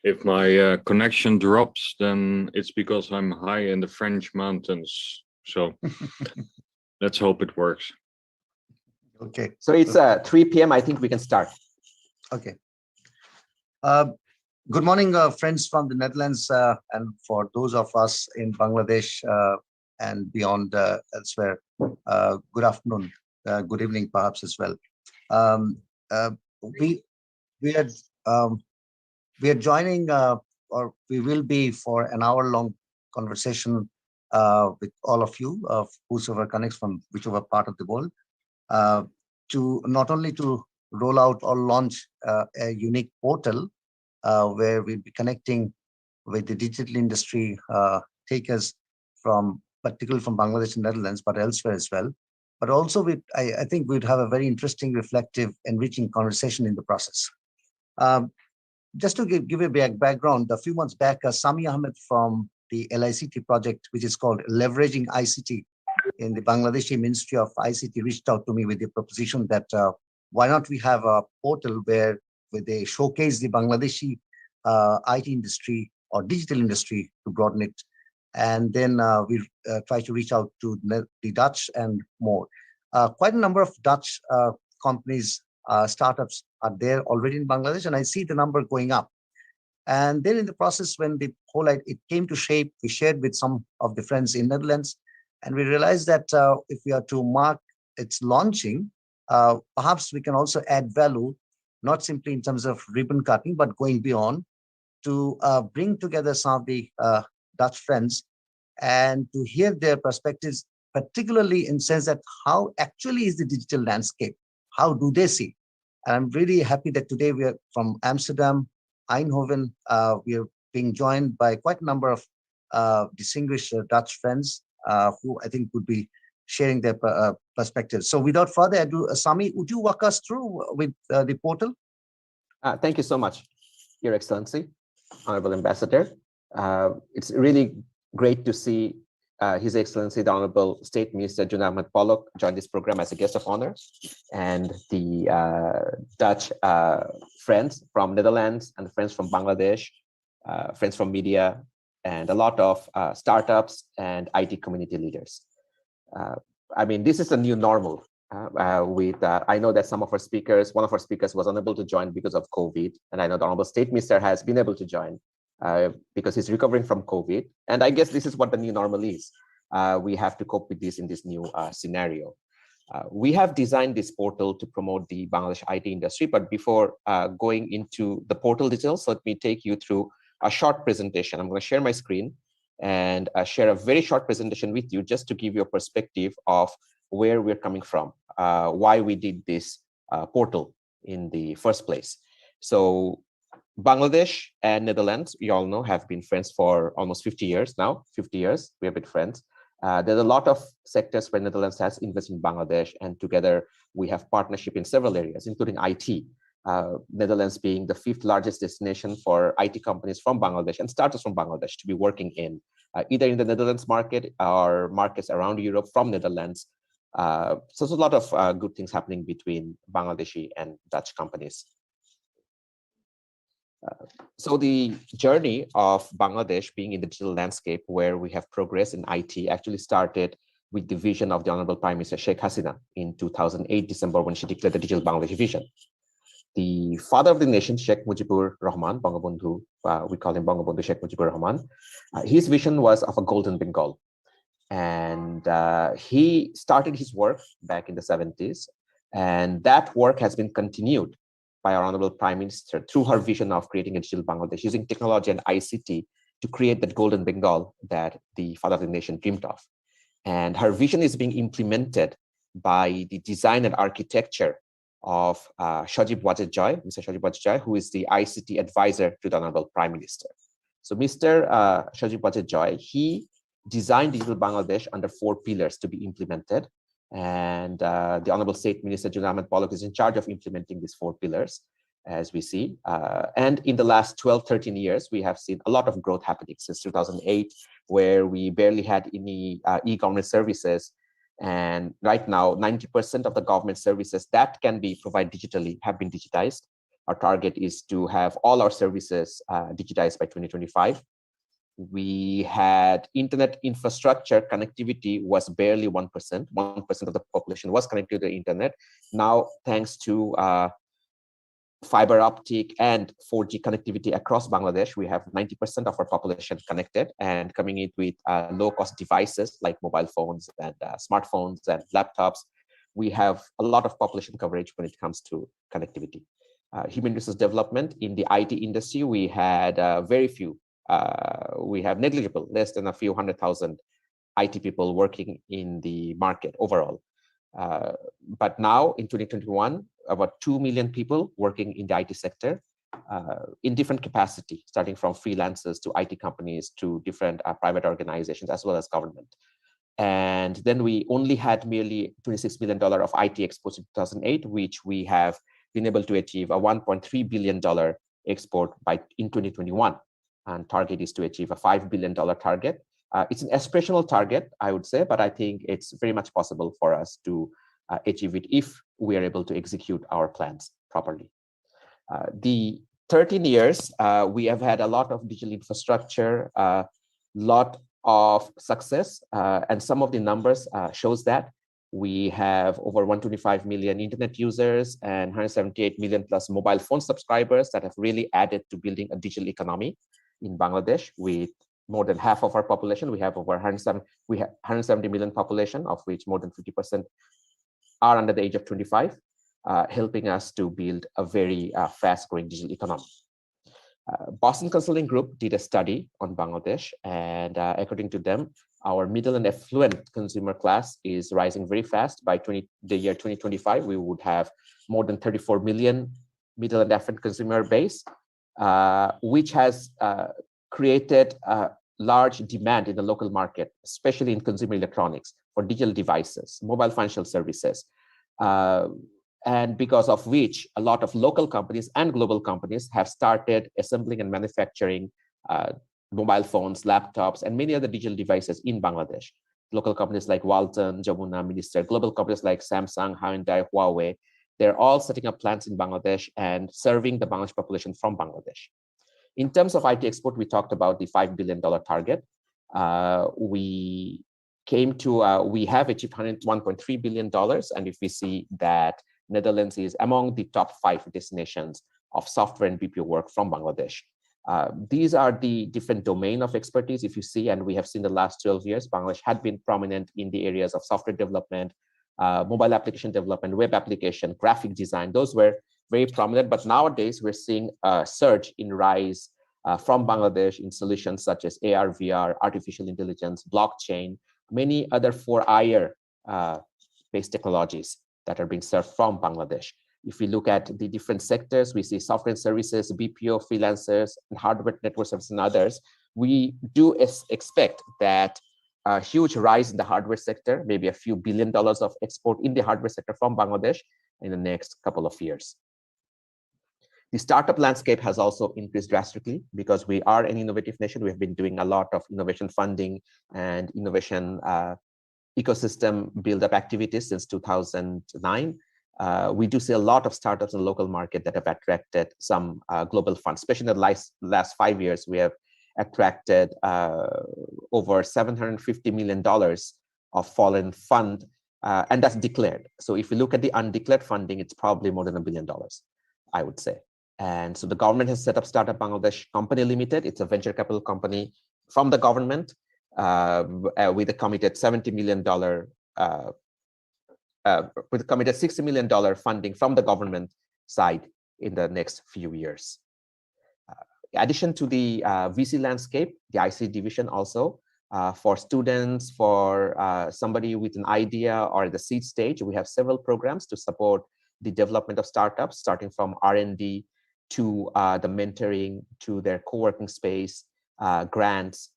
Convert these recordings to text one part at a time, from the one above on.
If my connection drops, then it's because I'm high in the French mountains. So let's hope it works. Okay. So it's 3 p.m. I think we can start. Okay. Good morning, friends from the Netherlands, and for those of us in Bangladesh and beyond elsewhere. Good afternoon, good evening, perhaps as well. We are joining, or we will be for an hour-long conversation with all of you, whosoever connects from whichever part of the world, to not only to roll out or launch a unique portal where we'll be connecting with the digital industry takers from, particularly from Bangladesh and Netherlands, but elsewhere as well. But also, I think we'd have a very interesting, reflective, enriching conversation in the process. Just to give a background, a few months back, Sami Ahmed from the LICT project, which is called Leveraging ICT in the Bangladeshi Ministry of ICT, reached out to me with the proposition that why not we have a portal where they showcase the Bangladeshi IT industry or digital industry to broaden it. And then we try to reach out to the Dutch and more. Quite a number of Dutch companies, startups are there already in Bangladesh, and I see the number going up. And then in the process, when the whole it came to shape, we shared with some of the friends in Netherlands, and we realized that if we are to mark its launching, perhaps we can also add value, not simply in terms of ribbon cutting, but going beyond to bring together some of the Dutch friends and to hear their perspectives, particularly in sense that how actually is the digital landscape? How do they see? And I'm really happy that today we are from Amsterdam, Eindhoven. We are being joined by quite a number of distinguished Dutch friends who I think would be sharing their perspectives. So without further ado, Sami, would you walk us through with the portal? Thank you so much, Your Excellency, Honorable Ambassador. It's really great to see His Excellency, the Honorable State Minister Zunaid Palak join this program as a guest of honor, and the Dutch friends from Netherlands and friends from Bangladesh, friends from media, and a lot of startups and IT community leaders. I mean, this is a new normal. I know that some of our speakers, one of our speakers was unable to join because of COVID, and I know the Honorable State Minister has been able to join because he's recovering from COVID. And I guess this is what the new normal is. We have to cope with this in this new scenario. We have designed this portal to promote the Bangladesh IT industry, but before going into the portal details, let me take you through a short presentation. I'm going to share my screen and share a very short presentation with you just to give you a perspective of where we're coming from, why we did this portal in the first place. So Bangladesh and Netherlands, you all know, have been friends for almost 50 years now. 50 years, we have been friends. There's a lot of sectors where Netherlands has invested in Bangladesh, and together we have partnership in several areas, including IT. Netherlands being the 5th largest destination for IT companies from Bangladesh and startups from Bangladesh to be working in, either in the Netherlands market or markets around Europe from Netherlands. So there's a lot of good things happening between Bangladeshi and Dutch companies. So the journey of Bangladesh being in the digital landscape where we have progressed in IT actually started with the vision of the Honorable Prime Minister Sheikh Hasina in 2008 December when she declared the Digital Bangladesh Vision. The father of the nation, Sheikh Mujibur Rahman, Bangabandhu, we call him Bangabandhu Sheikh Mujibur Rahman, his vision was of a golden Bengal. And he started his work back in the 70s, and that work has been continued by our Honorable Prime Minister through her vision of creating a digital Bangladesh using technology and ICT to create that golden Bengal that the father of the nation dreamed of. And her vision is being implemented by the design and architecture of Shajib Wajid-Joy, Mr. Shajib Wajid-Joy, who is the ICT advisor to the Honorable Prime Minister. So Mr. Shajib Wajid-Joy, he designed Digital Bangladesh under 4 pillars to be implemented. And the Honorable State Minister Zunaid Palak is in charge of implementing these 4 pillars, as we see. And in the last 12, 13 years, we have seen a lot of growth happening since 2008, where we barely had any e-government services. And right now, 90% of the government services that can be provided digitally have been digitized. Our target is to have all our services digitized by 2025. We had internet infrastructure connectivity was barely 1%. 1% of the population was connected to the internet. Now, thanks to fiber optic and 4G connectivity across Bangladesh, we have 90% of our population connected and coming in with low-cost devices like mobile phones and smartphones and laptops. We have a lot of population coverage when it comes to connectivity. Human resource development in the IT industry, we had very few. We have negligible, less than a few 100,000 IT people working in the market overall. But now in 2021, about 2 million people working in the IT sector in different capacity, starting from freelancers to IT companies to different private organizations as well as government. And then we only had merely $26 million of IT exports in 2008, which we have been able to achieve a $1.3 billion export in 2021. And target is to achieve a $5 billion target. It's an aspirational target, I would say, but I think it's very much possible for us to achieve it if we are able to execute our plans properly. The 13 years, we have had a lot of digital infrastructure, a lot of success, and some of the numbers shows that. We have over 125 million internet users and 178 million plus mobile phone subscribers that have really added to building a digital economy in Bangladesh. With more than half of our population, we have over 170 million population, of which more than 50% are under the age of 25, helping us to build a very fast-growing digital economy. Boston Consulting Group did a study on Bangladesh, and according to them, our middle and affluent consumer class is rising very fast. By the year 2025, we would have more than 34 million middle and affluent consumer base, which has created a large demand in the local market, especially in consumer electronics, for digital devices, mobile financial services, and because of which a lot of local companies and global companies have started assembling and manufacturing mobile phones, laptops, and many other digital devices in Bangladesh. Local companies like Walton, Jamuna, Minister, global companies like Samsung, Hyundai, Huawei, they're all setting up plants in Bangladesh and serving the Bangladesh population from Bangladesh. In terms of IT export, we talked about the $5 billion target. We have achieved $101.3 billion. And if we see that Netherlands is among the top 5 destinations of software and BPO work from Bangladesh. These are the different domain of expertise. If you see, and we have seen the last 12 years, Bangladesh had been prominent in the areas of software development, mobile application development, web application, graphic design. Those were very prominent, but nowadays we're seeing a surge in rise from Bangladesh in solutions such as AR, VR, artificial intelligence, blockchain, many other 4IR based technologies that are being served from Bangladesh. If we look at the different sectors, we see software and services, BPO, freelancers, and hardware network services and others. We do expect that a huge rise in the hardware sector, maybe a few $1 billion of export in the hardware sector from Bangladesh in the next couple of years. The startup landscape has also increased drastically because we are an innovative nation. We have been doing a lot of innovation funding and innovation ecosystem build-up activities since 2009. We do see a lot of startups in the local market that have attracted some global funds, especially in the last 5 years. We have attracted over $750 million of foreign fund, and that's declared. So if you look at the undeclared funding, it's probably more than $1 billion, I would say. And so the government has set up Startup Bangladesh Company Limited. It's a venture capital company from the government with a committed $70 million, with a committed $60 million funding from the government side in the next few years. In addition to the VC landscape, the IC division also, for students, for somebody with an idea or at the seed stage, we have several programs to support the development of startups, starting from R&D to the mentoring, to their co-working space, grants,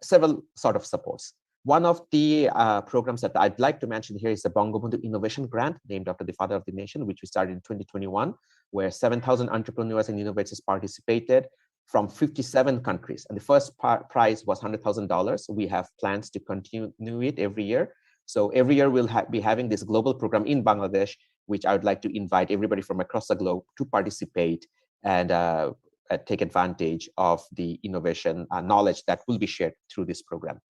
several sort of supports. One of the programs that I'd like to mention here is the Ubuntu Innovation Grant, named after the father of the nation, which we started in 2021, where 7,000 entrepreneurs and innovators participated from 57 countries. And the first prize was $100,000. We have plans to continue it every year. So every year we'll be having this global program in Bangladesh which I would like to invite everybody from across the globe to participate and take advantage of the innovation knowledge that will be shared through this program.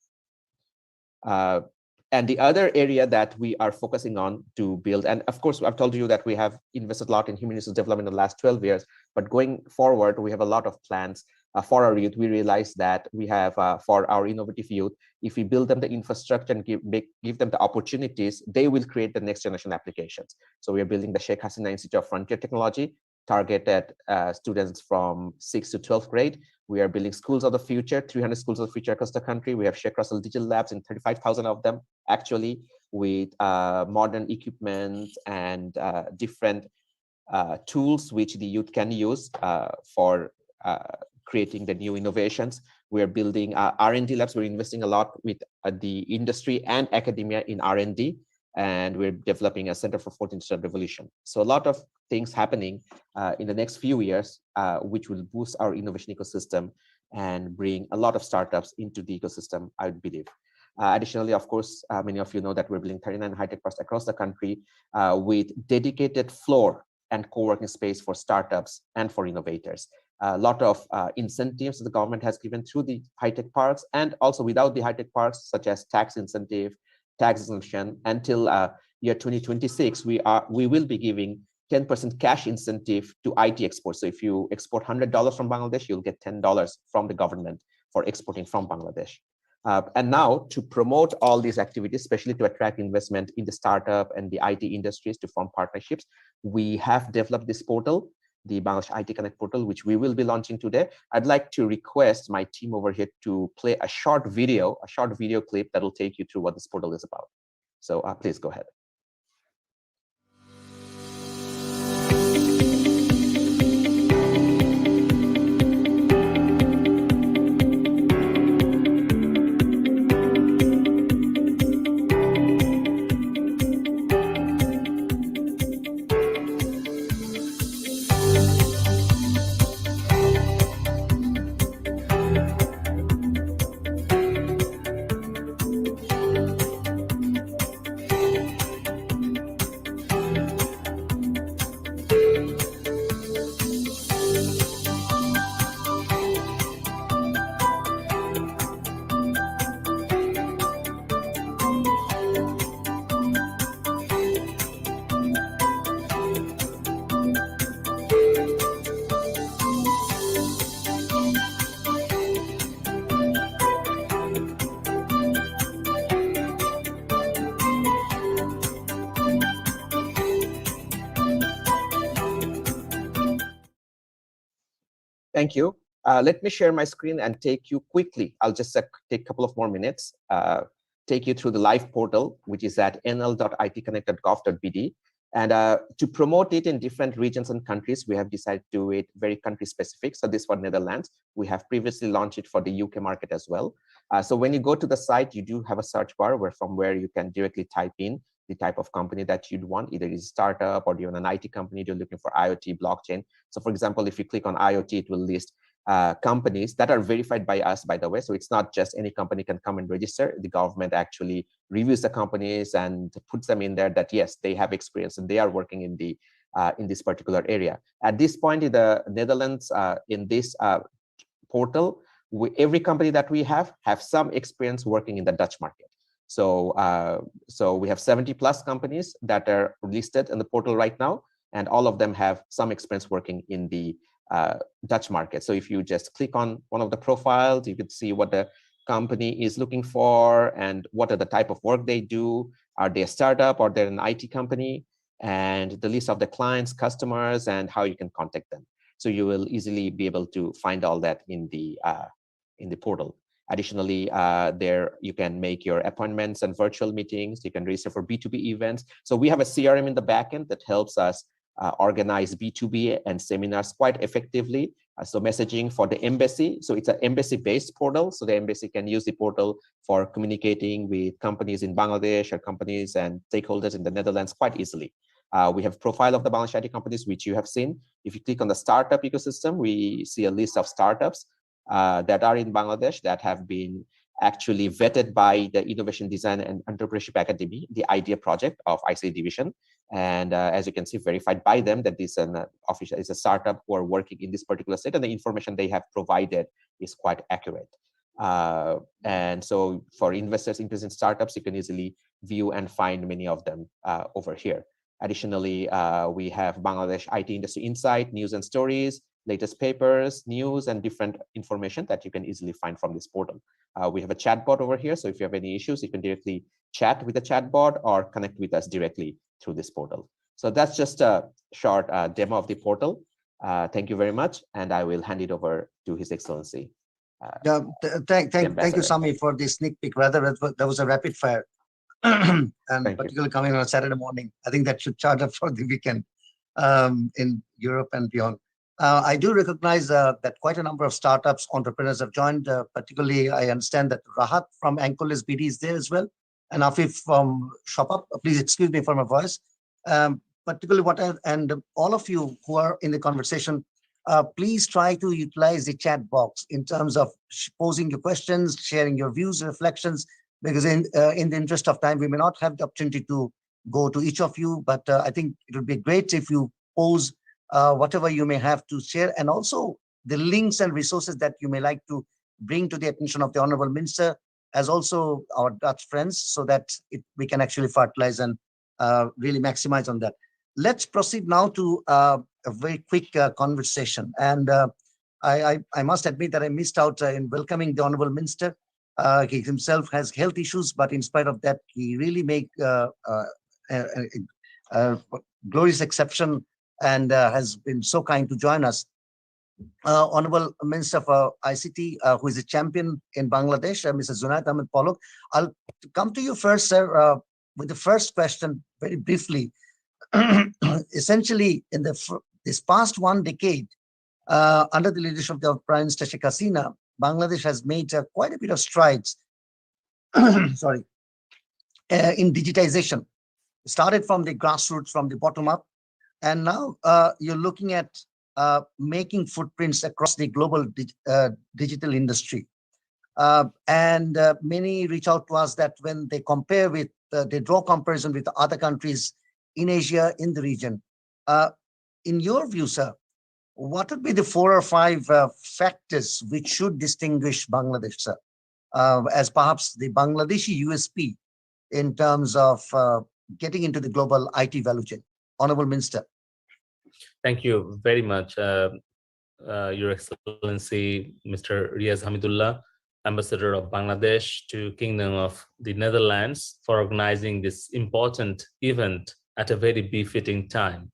And the other area that we are focusing on to build, and of course, I've told you that we have invested a lot in human resource development in the last 12 years, but going forward, we have a lot of plans for our youth. We realize that we have, for our innovative youth, if we build them the infrastructure and give them the opportunities, they will create the next generation applications. So we are building the Sheikh Hasina Institute of Frontier Technology, targeted students from 6th to 12th grade. We are building schools of the future, 300 schools of the future across the country. We have Sheikh Russell Digital Labs in 35,000 of them, actually, with modern equipment and different tools which the youth can use for creating the new innovations. We are building R&D labs. We're investing a lot with the industry and academia in R&D, and we're developing a Center for Fourth Industrial Revolution. So a lot of things happening in the next few years, which will boost our innovation ecosystem and bring a lot of startups into the ecosystem, I would believe. Additionally, of course, many of you know that we're building 39 high-tech parks across the country with dedicated floor and co-working space for startups and for innovators. A lot of incentives the government has given through the high-tech parks, and also without the high-tech parks, such as tax incentive, tax exemption. Until year 2026, we will be giving 10% cash incentive to IT exports. So if you export $100 from Bangladesh, you'll get $10 from the government for exporting from Bangladesh. And now, to promote all these activities, especially to attract investment in the startup and the IT industries to form partnerships, we have developed this portal, the Bangladesh IT Connect portal, which we will be launching today. I'd like to request my team over here to play a short video clip that will take you through what this portal is about. So please go ahead. Thank you. Let me share my screen and take you quickly. I'll just take a couple of more minutes, take you through the live portal, which is at nl.itconnect.gov.bd. And to promote it in different regions and countries, we have decided to do it very country specific. So this for Netherlands. We have previously launched it for the UK market as well. So when you go to the site, you do have a search bar from where you can directly type in the type of company that you'd want. Either it's a startup or you're an IT company, you're looking for IoT, blockchain. So for example, if you click on IoT, it will list companies that are verified by us, by the way. So it's not just any company can come and register. The government actually reviews the companies and puts them in there that, yes, they have experience and they are working in this particular area. At this point in the Netherlands, in this portal, every company that we have some experience working in the Dutch market. So we have 70+ companies that are listed in the portal right now, and all of them have some experience working in the Dutch market. So if you just click on one of the profiles, you can see what the company is looking for and what are the type of work they do. Are they a startup or they're an IT company? And the list of the clients, customers, and how you can contact them. So you will easily be able to find all that in the portal. Additionally, there you can make your appointments and virtual meetings. You can register for B2B events. So we have a CRM in the backend that helps us organize B2B and seminars quite effectively. So messaging for the embassy. So it's an embassy-based portal. So the embassy can use the portal for communicating with companies in Bangladesh or companies and stakeholders in the Netherlands quite easily. We have profile of the Bangladesh IT companies, which you have seen. If you click on the startup ecosystem, we see a list of startups that are in Bangladesh that have been actually vetted by the Innovation Design and Entrepreneurship Academy, the IDEA project of ICT division. And as you can see, verified by them that this official is a startup who are working in this particular state, and the information they have provided is quite accurate. And so for investors interested in startups, you can easily view and find many of them over here. Additionally, we have Bangladesh IT Industry Insight, news and stories, latest papers, news, and different information that you can easily find from this portal. We have a chatbot over here, so if you have any issues, you can directly chat with the chatbot or connect with us directly through this portal. So that's just a short demo of the portal. Thank you very much, and I will hand it over to His Excellency. Thank you, Sami, for this sneak peek. Rather, that was a rapid fire, and particularly coming on a Saturday morning. I think that should charge up for the weekend in Europe and beyond. I do recognize that quite a number of startups, entrepreneurs have joined. Particularly, I understand that Rahat from Ankolis BD is there as well, and Afif from ShopUp. Please excuse me for my voice. Particularly, and all of you who are in the conversation, please try to utilize the chat box in terms of posing your questions, sharing your views, reflections, because in the interest of time, we may not have the opportunity to go to each of you, but I think it would be great if you pose whatever you may have to share, and also the links and resources that you may like to bring to the attention of the Honorable Minister, as also our Dutch friends, so that we can actually fertilize and really maximize on that. Let's proceed now to a very quick conversation. And I must admit that I missed out in welcoming the Honorable Minister. He himself has health issues, but in spite of that, he really made a glorious exception and has been so kind to join us. Honorable Minister for ICT, who is a champion in Bangladesh, Mr. Zunaid Ahmed Palak. I'll come to you first, sir, with the first question very briefly. Essentially, in this past 1 decade, under the leadership of Prime Minister Sheikh Hasina, Bangladesh has made quite a bit of strides sorry, in digitization. Started from the grassroots, from the bottom up, and now you're looking at making footprints across the global digital industry. And many reach out to us that when they compare with, they draw comparison with other countries in Asia, in the region. In your view, sir, what would be the 4 or 5 factors which should distinguish Bangladesh, sir, as perhaps the Bangladeshi USP in terms of getting into the global IT value chain? Honorable Minister. Thank you very much, Your Excellency, Mr. Riaz Hamidullah, Ambassador of Bangladesh to Kingdom of the Netherlands, for organizing this important event at a very befitting time.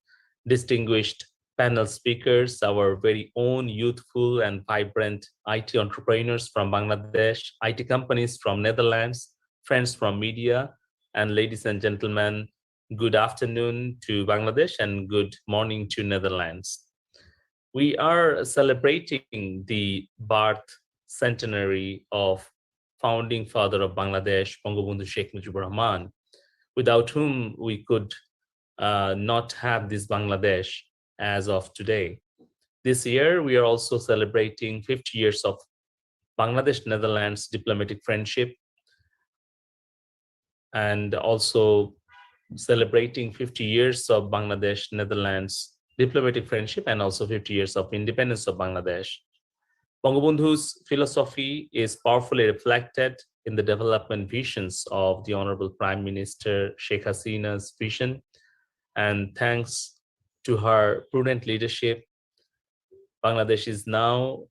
Distinguished panel speakers, our very own youthful and vibrant IT entrepreneurs from Bangladesh, IT companies from Netherlands, friends from media, and ladies and gentlemen, good afternoon to Bangladesh and good morning to Netherlands. We are celebrating the birth centenary of founding father of Bangladesh, Bangabandhu Sheikh Mujibur Rahman, without whom we could not have this Bangladesh as of today. This year, we are also celebrating 50 years of Bangladesh-Netherlands diplomatic friendship, and also celebrating 50 years of Bangladesh-Netherlands diplomatic friendship, and also 50 years of independence of Bangladesh. Bangabandhu's philosophy is powerfully reflected in the development visions of the Honorable Prime Minister Sheikh Hasina's vision, and thanks to her prudent leadership, Bangladesh is now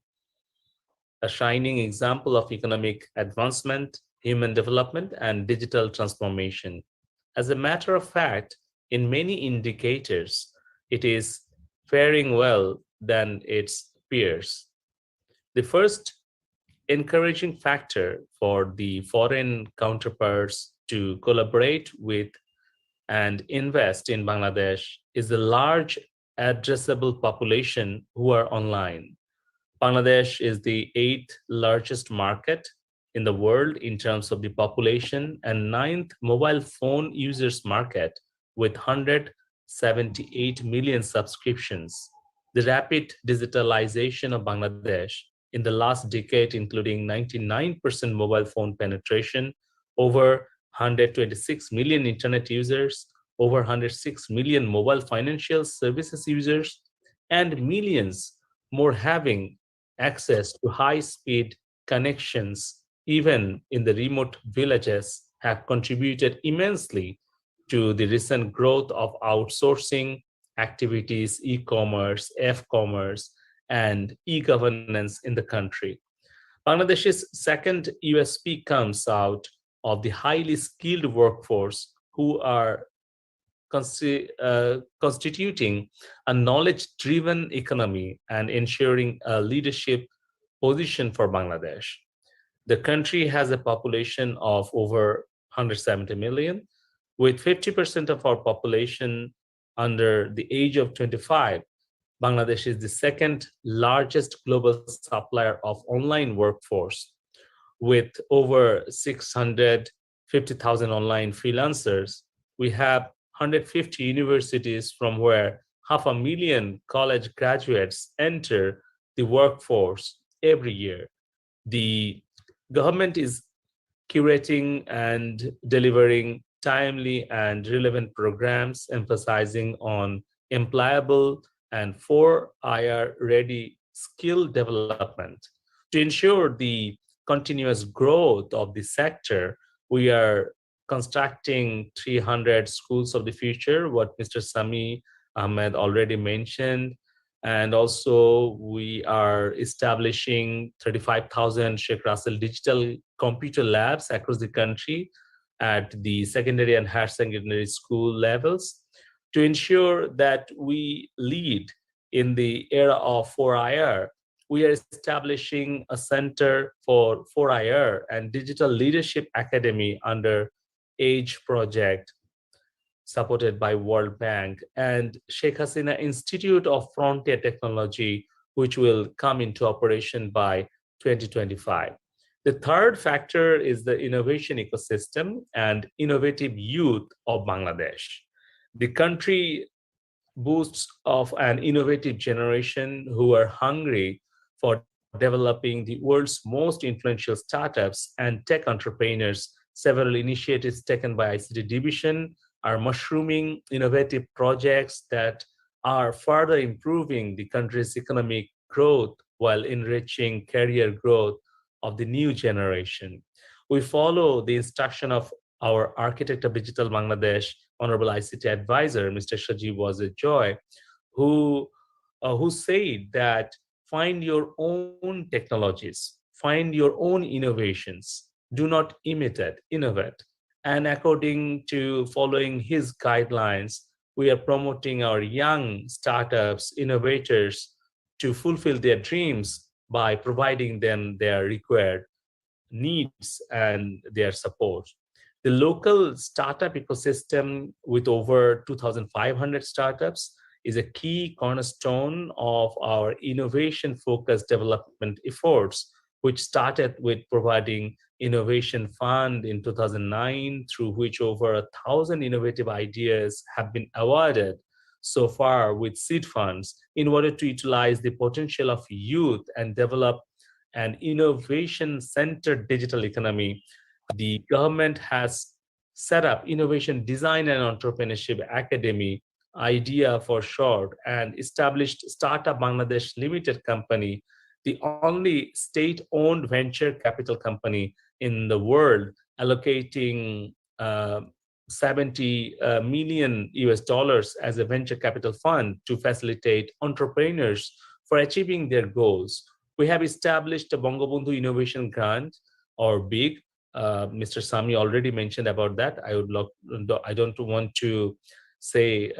a shining example of economic advancement, human development, and digital transformation. As a matter of fact, in many indicators, it is faring well than its peers. The first encouraging factor for the foreign counterparts to collaborate with and invest in Bangladesh is the large addressable population who are online. Bangladesh is the 8th largest market in the world in terms of the population and 9th mobile phone users market with 178 million subscriptions. The rapid digitalization of Bangladesh in the last decade, including 99% mobile phone penetration, over 126 million internet users, over 106 million mobile financial services users, and millions more having access to high-speed connections, even in the remote villages, have contributed immensely to the recent growth of outsourcing activities, e-commerce, f-commerce, and e-governance in the country. Bangladesh's second USP comes out of the highly skilled workforce who are constituting a knowledge-driven economy and ensuring a leadership position for Bangladesh. The country has a population of over 170 million, with 50% of our population under the age of 25. Bangladesh is the second largest global supplier of online workforce, with over 650,000 online freelancers. We have 150 universities from where 500,000 college graduates enter the workforce every year. The government is curating and delivering timely and relevant programs emphasizing on employable and 4IR ready skill development. To ensure the continuous growth of the sector, we are constructing 300 schools of the future, what Mr. Sami Ahmed already mentioned. And also we are establishing 35,000 Sheikh Russell digital computer labs across the country at the secondary and higher secondary school levels to ensure that we lead in the era of 4IR. We are establishing a center for 4IR and Digital Leadership Academy under AGE project supported by World Bank and Sheikh Hasina Institute of Frontier Technology, which will come into operation by 2025. The third factor is the innovation ecosystem and innovative youth of Bangladesh. The country boasts of an innovative generation who are hungry for developing the world's most influential startups and tech entrepreneurs. Several initiatives taken by ICT division are mushrooming innovative projects that are further improving the country's economic growth while enriching career growth of the new generation. We follow the instruction of our architect of digital Bangladesh, Honorable ICT advisor, Mr. Shaji Wazir Joy, who said that find your own technologies, find your own innovations, do not imitate, innovate. And according to following his guidelines, we are promoting our young startups, innovators to fulfill their dreams by providing them their required needs and their support. The local startup ecosystem with over 2,500 startups is a key cornerstone of our innovation-focused development efforts, which started with providing Innovation Fund in 2009, through which over 1,000 innovative ideas have been awarded so far with seed funds in order to utilize the potential of youth and develop an innovation-centered digital economy. The government has set up Innovation Design and Entrepreneurship Academy, IDEA for short, and established Startup Bangladesh Limited Company, the only state-owned venture capital company in the world, allocating 70 million US dollars as a venture capital fund to facilitate entrepreneurs for achieving their goals. We have established a Bangabandhu Innovation Grant, or BIG. Mr. Sami already mentioned about that. I don't want to say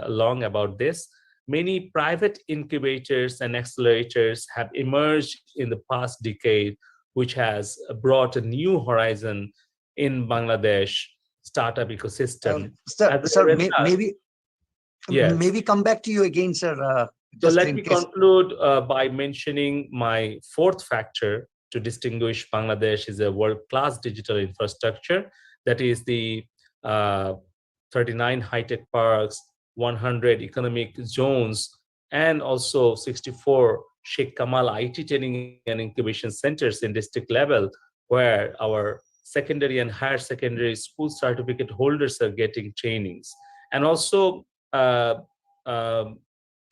long about this. Many private incubators and accelerators have emerged in the past decade, which has brought a new horizon in Bangladesh startup ecosystem. Maybe come back to you again, sir. So let me conclude by mentioning my fourth factor to distinguish Bangladesh is a world-class digital infrastructure. That is the 39 high-tech parks, 100 economic zones, and also 64 Sheikh Kamal IT training and incubation centers in district level, where our secondary and higher secondary school certificate holders are getting trainings. and also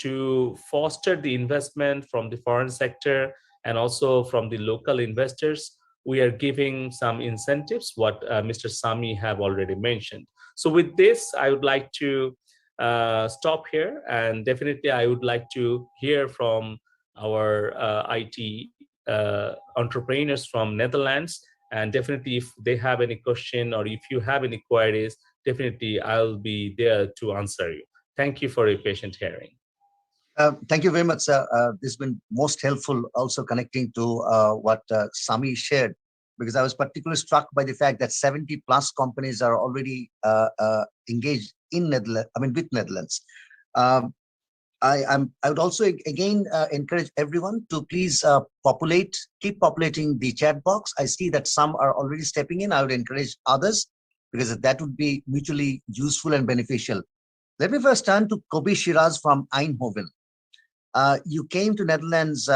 to foster the investment from the foreign sector and also from the local investors. We are giving some incentives, what Mr. Sami have already mentioned. So with this, I would like to stop here, and definitely I would like to hear from our IT entrepreneurs from Netherlands, and definitely if they have any question or if you have any queries, definitely I'll be there to answer you. Thank you for your patient hearing. Thank you very much, sir. This has been most helpful, also connecting to what Sami shared, because I was particularly struck by the fact that 70+ companies are already engaged in Netherlands. I mean, with Netherlands. I would also again encourage everyone to please keep populating the chat box. I see that some are already stepping in. I would encourage others, because that would be mutually useful and beneficial. Let me first turn to Kobi Shiraz from Eindhoven. You came to Netherlands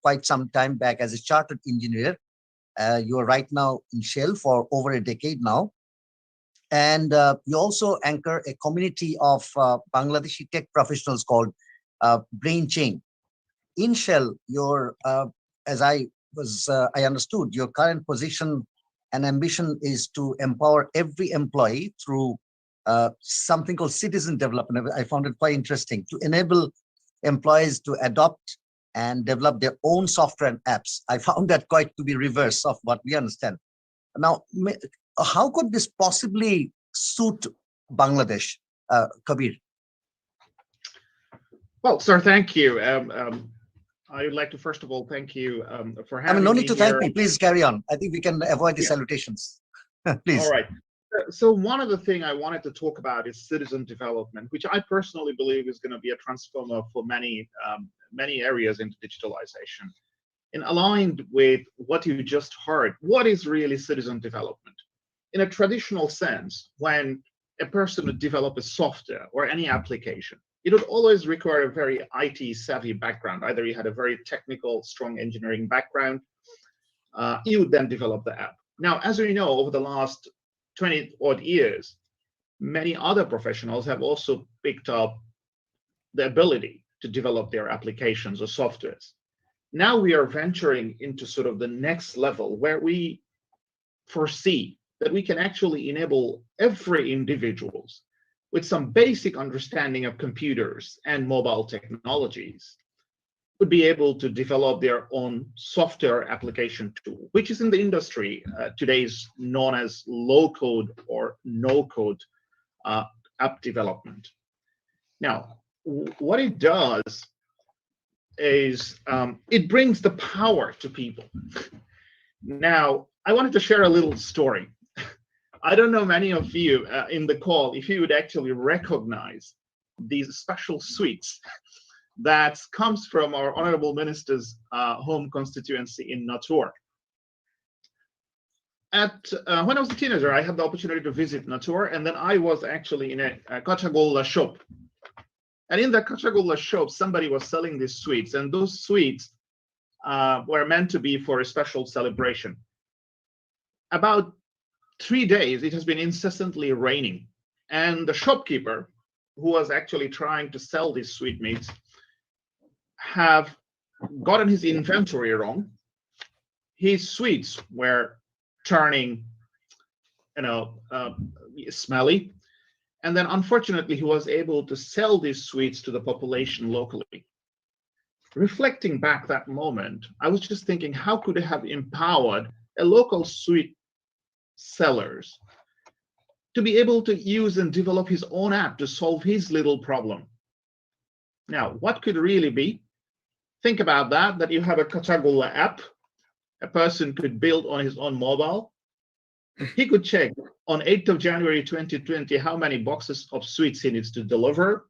quite some time back as a chartered engineer. You are right now in Shell for over a decade now. And you also anchor a community of Bangladeshi tech professionals called Brain Chain. In Shell, as I understood, your current position and ambition is to empower every employee through something called citizen development. I found it quite interesting, to enable employees to adopt and develop their own software and apps. I found that quite to be reverse of what we understand. Now, how could this possibly suit Bangladesh, Kabir? Well, sir, thank you. I would like to first of all thank you for having me. No need to here. thank me. Please carry on. I think we can avoid the salutations. Please. All right. So one of the things I wanted to talk about is citizen development, which I personally believe is going to be a transformer for many areas into digitalization. In aligned with what you just heard, what is really citizen development? In a traditional sense, when a person would develop a software or any application, it would always require a very IT savvy background. Either you had a very technical, strong engineering background, you would then develop the app. Now, as we know, over the last 20 odd years, many other professionals have also picked up the ability to develop their applications or softwares. Now we are venturing into sort of the next level, where we foresee that we can actually enable every individual with some basic understanding of computers and mobile technologies would be able to develop their own software application tool, which is in the industry today is known as low-code or no-code app development. Now, what it does is it brings the power to people. Now, I wanted to share a little story. I don't know many of you in the call if you would actually recognize these special suites that comes from our honorable minister's home constituency in Natur. When I was a teenager, I had the opportunity to visit Natur, and then I was actually in a Kachagolla shop. And in the Kachagolla shop, somebody was selling these sweets, and those sweets were meant to be for a special celebration. About 3 days, it has been incessantly raining, and the shopkeeper, who was actually trying to sell these sweetmeats, have gotten his inventory wrong. His sweets were turning, smelly. And then unfortunately, he was able to sell these sweets to the population locally. Reflecting back that moment, I was just thinking, how could it have empowered a local sweet sellers to be able to use and develop his own app to solve his little problem? Now, what could really be? Think about that you have a Kachagolla app a person could build on his own mobile. He could check on 8th of January 2020 how many boxes of sweets he needs to deliver.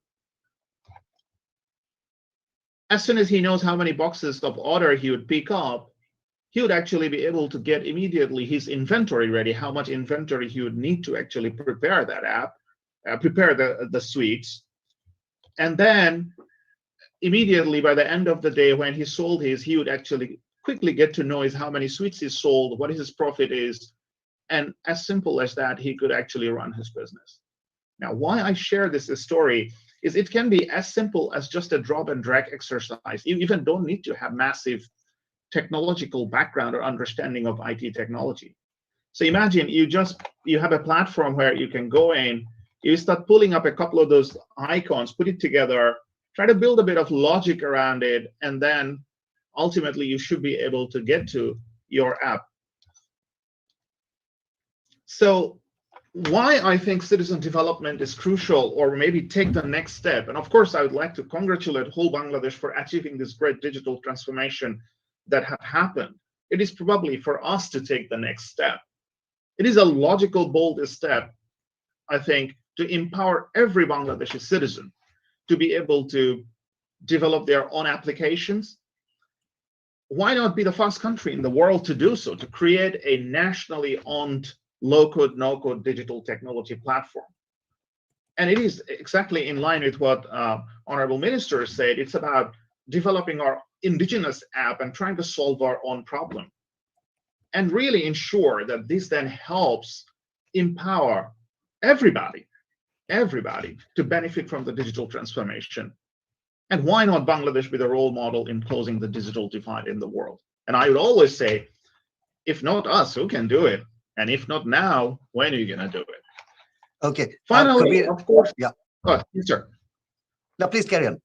As soon as he knows how many boxes of order he would pick up, he would actually be able to get immediately his inventory ready, how much inventory he would need to actually prepare that app, prepare the sweets. And then immediately by the end of the day, when he sold his, he would actually quickly get to know how many sweets he sold, what his profit is. And as simple as that, he could actually run his business. Now, why I share this story is it can be as simple as just a drop and drag exercise. You even don't need to have massive technological background or understanding of IT technology. So imagine you have a platform where you can go in, you start pulling up a couple of those icons, put it together, try to build a bit of logic around it, and then ultimately you should be able to get to your app. So why I think citizen development is crucial, or maybe take the next step. And of course, I would like to congratulate whole Bangladesh for achieving this great digital transformation that have happened. It is probably for us to take the next step. It is a logical, bold step, I think, to empower every Bangladeshi citizen to be able to develop their own applications. Why not be the first country in the world to do so, to create a nationally owned low-code, no-code digital technology platform? And it is exactly in line with what Honorable Minister said. It's about developing our indigenous app and trying to solve our own problem, and really ensure that this then helps empower everybody to benefit from the digital transformation. And why not Bangladesh be the role model in closing the digital divide in the world? And I would always say, if not us, who can do it? And if not now, when are you going to do it? Okay. Finally, Kabir, of course. yeah. Oh, yes, sir. No, please carry on.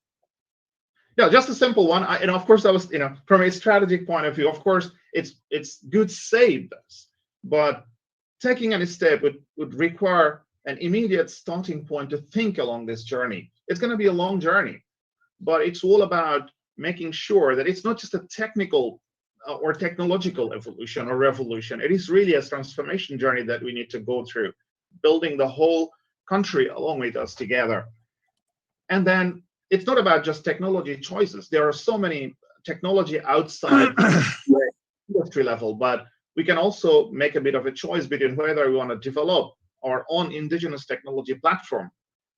Yeah, just a simple one. And of course, I was, from a strategic point of view, of course, it's good to say this, but taking any step would require an immediate starting point to think along this journey. It's going to be a long journey, but it's all about making sure that it's not just a technical or technological evolution or revolution. It is really a transformation journey that we need to go through, building the whole country along with us together. And then it's not about just technology choices. There are so many technology outside the industry level, but we can also make a bit of a choice between whether we want to develop our own indigenous technology platform,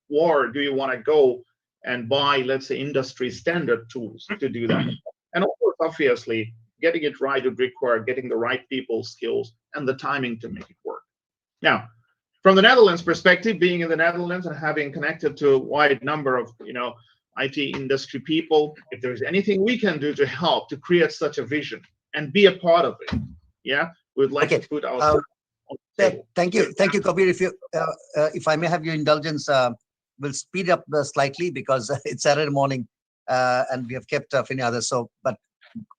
or do you want to go and buy, let's say, industry standard tools to do that. And of course, obviously, getting it right would require getting the right people, skills, and the timing to make it work. Now, from the Netherlands perspective, being in the Netherlands and having connected to a wide number of IT industry people, if there's anything we can do to help to create such a vision and be a part of it, yeah, we'd like to put ourselves on the table. Thank you, Kabir. If I may have your indulgence, we'll speed up slightly because it's Saturday morning and we have kept many others. So, but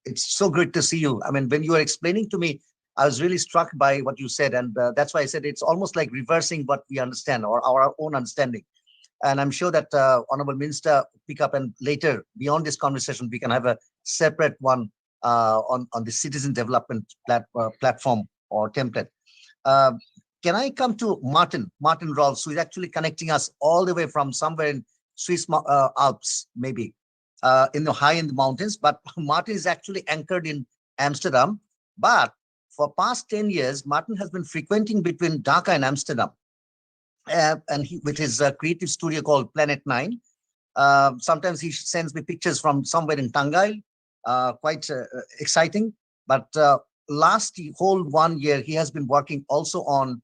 it's so good to see you. I mean, when you were explaining to me, I was really struck by what you said, and that's why I said it's almost like reversing what we understand or our own understanding. And I'm sure that Honorable Minister pick up, and later beyond this conversation, we can have a separate one on the citizen development platform or template. Can I come to Martin Rolls, who is actually connecting us all the way from somewhere in Swiss Alps, maybe high in the mountains, but Martin is actually anchored in Amsterdam. But for past 10 years, Martin has been frequenting between Dhaka and Amsterdam. And with his creative studio called Planet 9. Sometimes he sends me pictures from somewhere in Tangail, quite exciting. But last whole 1 year, he has been working also on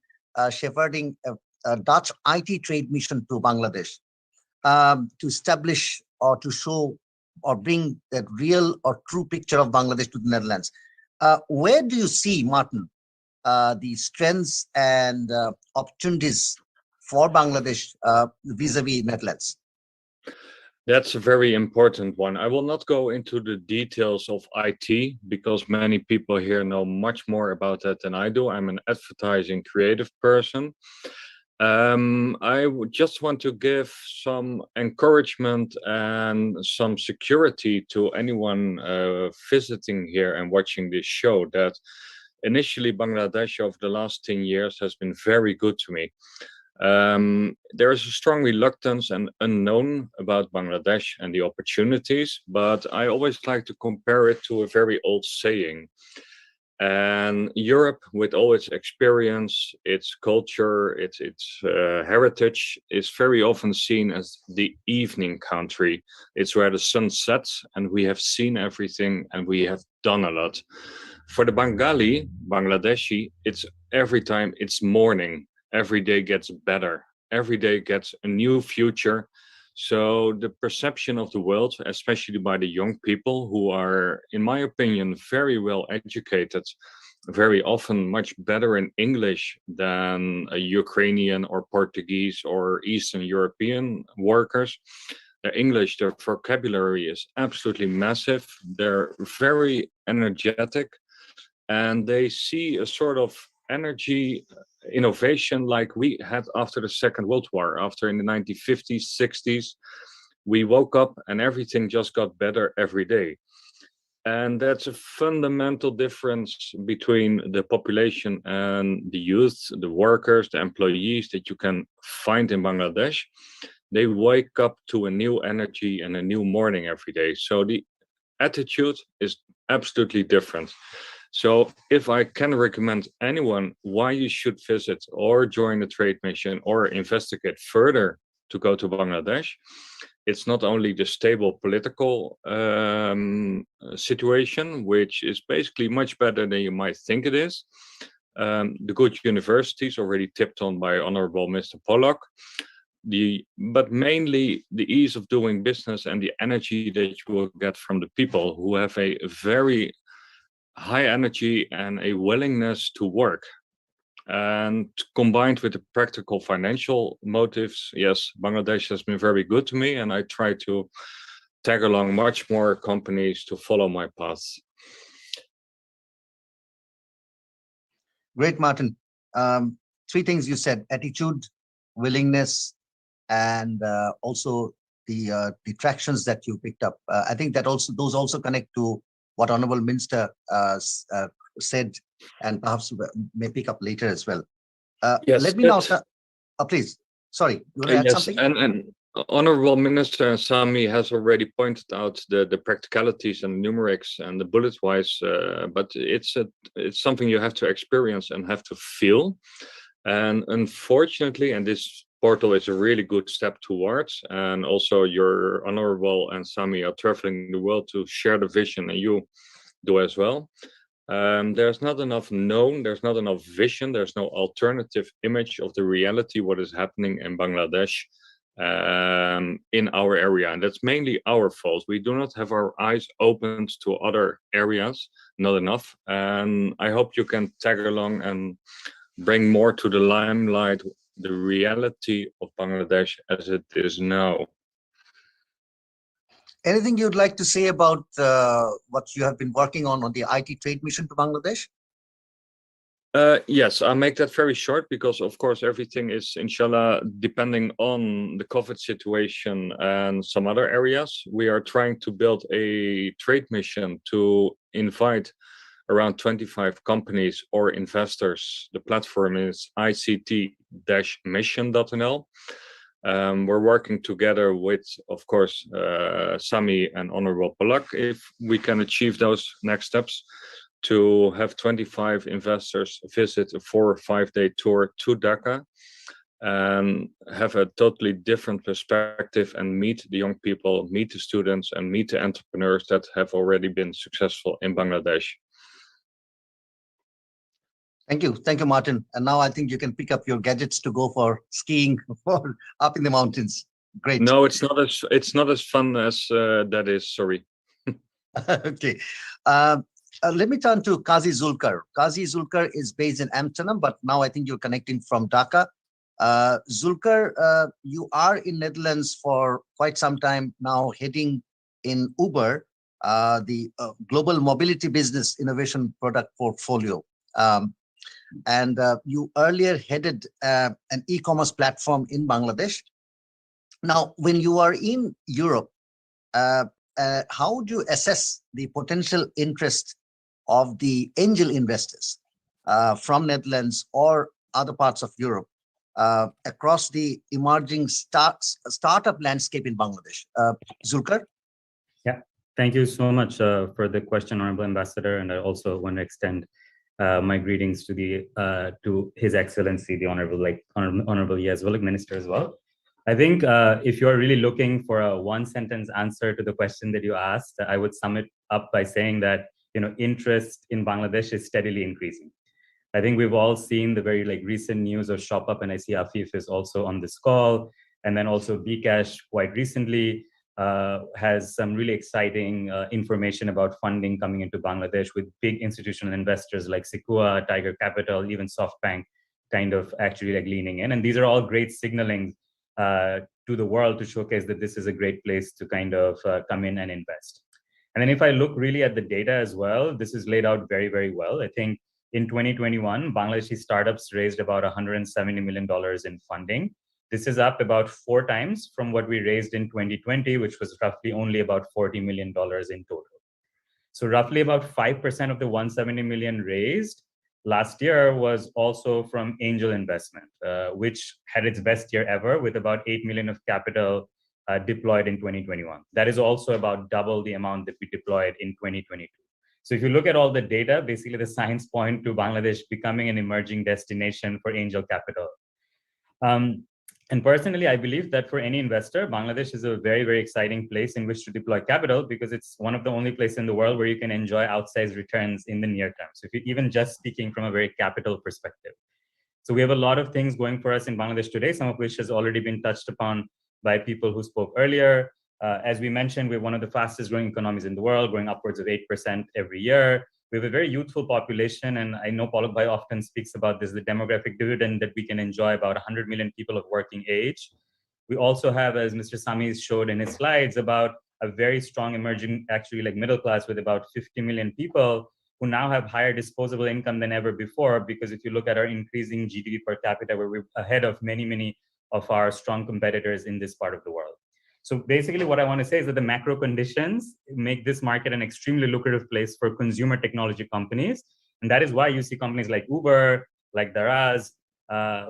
shepherding a Dutch IT trade mission to Bangladesh to establish or to show or bring that real or true picture of Bangladesh to the Netherlands. Where do you see, Martin, the strengths and opportunities for Bangladesh vis-a-vis Netherlands? That's a very important one. I will not go into the details of IT because many people here know much more about that than I do. I'm an advertising creative person. I would just want to give some encouragement and some security to anyone visiting here and watching this show that initially Bangladesh over the last 10 years has been very good to me. There is a strong reluctance and unknown about Bangladesh and the opportunities, but I always like to compare it to a very old saying. And Europe, with all its experience, its culture, its heritage, is very often seen as the evening country. It's where the sun sets and we have seen everything and we have done a lot. For the Bangladeshi, it's every time it's morning. Every day gets better. every day gets a new future. So the perception of the world, especially by the young people who are, in my opinion, very well educated, very often much better in English than a Ukrainian or Portuguese or Eastern European workers. Their English, their vocabulary is absolutely massive. They're very energetic, and they see a sort of energy innovation like we had after the Second World War. After in the 1950s, 60s, we woke up and everything just got better every day. And that's a fundamental difference between the population and the youth, the workers, the employees that you can find in Bangladesh. They wake up to a new energy and a new morning every day. So the attitude is absolutely different. So if I can recommend anyone why you should visit or join a trade mission or investigate further to go to Bangladesh, it's not only the stable political situation, which is basically much better than you might think it is. The good universities already tipped on by Honorable Mr. Palak. But mainly the ease of doing business and the energy that you will get from the people who have a very high energy and a willingness to work. And combined with the practical financial motives, yes, Bangladesh has been very good to me, and I try to tag along much more companies to follow my path. Great, Martin. Three things you said: attitude, willingness, and also the tractions that you picked up. I think that those also connect to what Honorable Minister said, and perhaps may pick up later as well. Yes, let me now. Please, sorry, you want to add yes, something? and Honorable Minister Sami has already pointed out the practicalities and numerics and the bullet wise, but it's something you have to experience and have to feel. And unfortunately, and this portal is a really good step towards, and also your Honorable and Sami are traveling the world to share the vision, and you do as well. There's not enough known, there's not enough vision, there's no alternative image of the reality, what is happening in Bangladesh in our area. And that's mainly our fault. We do not have our eyes opened to other areas, not enough. And I hope you can tag along and bring more to the limelight the reality of Bangladesh as it is now. Anything you'd like to say about what you have been working on the IT trade mission to Bangladesh? Yes, I'll make that very short because, of course, everything is, inshallah, depending on the COVID situation and some other areas. We are trying to build a trade mission to invite around 25 companies or investors. The platform is ict-mission.nl. We're working together with, of course, Sami and Honorable Palak, if we can achieve those next steps, to have 25 investors visit a 4 or 5 day tour to Dhaka and have a totally different perspective and meet the young people, meet the students, and meet the entrepreneurs that have already been successful in Bangladesh. Thank you, Martin. And now I think you can pick up your gadgets to go for skiing for up in the mountains. Great. No, it's not as fun as that is. Sorry. Okay. Let me turn to Qazi Zulkar. Qazi Zulkar is based in Amsterdam, but now I think you're connecting from Dhaka. Zulkar, you are in Netherlands for quite some time now, heading in Uber, the global mobility business innovation product portfolio. And you earlier headed an e-commerce platform in Bangladesh. Now, when you are in Europe, how do you assess the potential interest of the angel investors from Netherlands or other parts of Europe across the emerging startup landscape in Bangladesh? Zulkar? Yeah, thank you so much for the question, Honorable Ambassador. And I also want to extend my greetings to His Excellency, the Honorable Riaz Minister as well. I think if you are really looking for a one-sentence answer to the question that you asked, I would sum it up by saying that interest in Bangladesh is steadily increasing. I think we've all seen the very recent news of ShopUp, and I see Afif is also on this call. And then also Bcash quite recently has some really exciting information about funding coming into Bangladesh with big institutional investors like Sikua, Tiger Capital, even SoftBank kind of actually leaning in. And these are all great signaling to the world to showcase that this is a great place to kind of come in and invest. And then if I look really at the data as well, this is laid out very, very well. I think in 2021, Bangladeshi startups raised about $170 million in funding. This is up about 4 times from what we raised in 2020, which was roughly only about $40 million in total. So roughly about 5% of the 170 million raised last year was also from angel investment, which had its best year ever with about 8 million of capital deployed in 2021. That is also about double the amount that we deployed in 2022. So if you look at all the data, basically the signs point to Bangladesh becoming an emerging destination for angel capital. And personally, I believe that for any investor, Bangladesh is a very, very exciting place in which to deploy capital because it's one of the only places in the world where you can enjoy outsized returns in the near term. So if you're even just speaking from a very capital perspective. So we have a lot of things going for us in Bangladesh today, some of which has already been touched upon by people who spoke earlier. As we mentioned, we're one of the fastest growing economies in the world, growing upwards of 8% every year. We have a very youthful population, and I know Palak Bhai often speaks about this, the demographic dividend that we can enjoy, about 100 million people of working age. We also have, as Mr. Sami showed in his slides, about a very strong emerging, actually middle class with about 50 million people who now have higher disposable income than ever before, because if you look at our increasing GDP per capita, we're ahead of many, many of our strong competitors in this part of the world. So basically what I want to say is that the macro conditions make this market an extremely lucrative place for consumer technology companies. And that is why you see companies like Uber, like Riaz,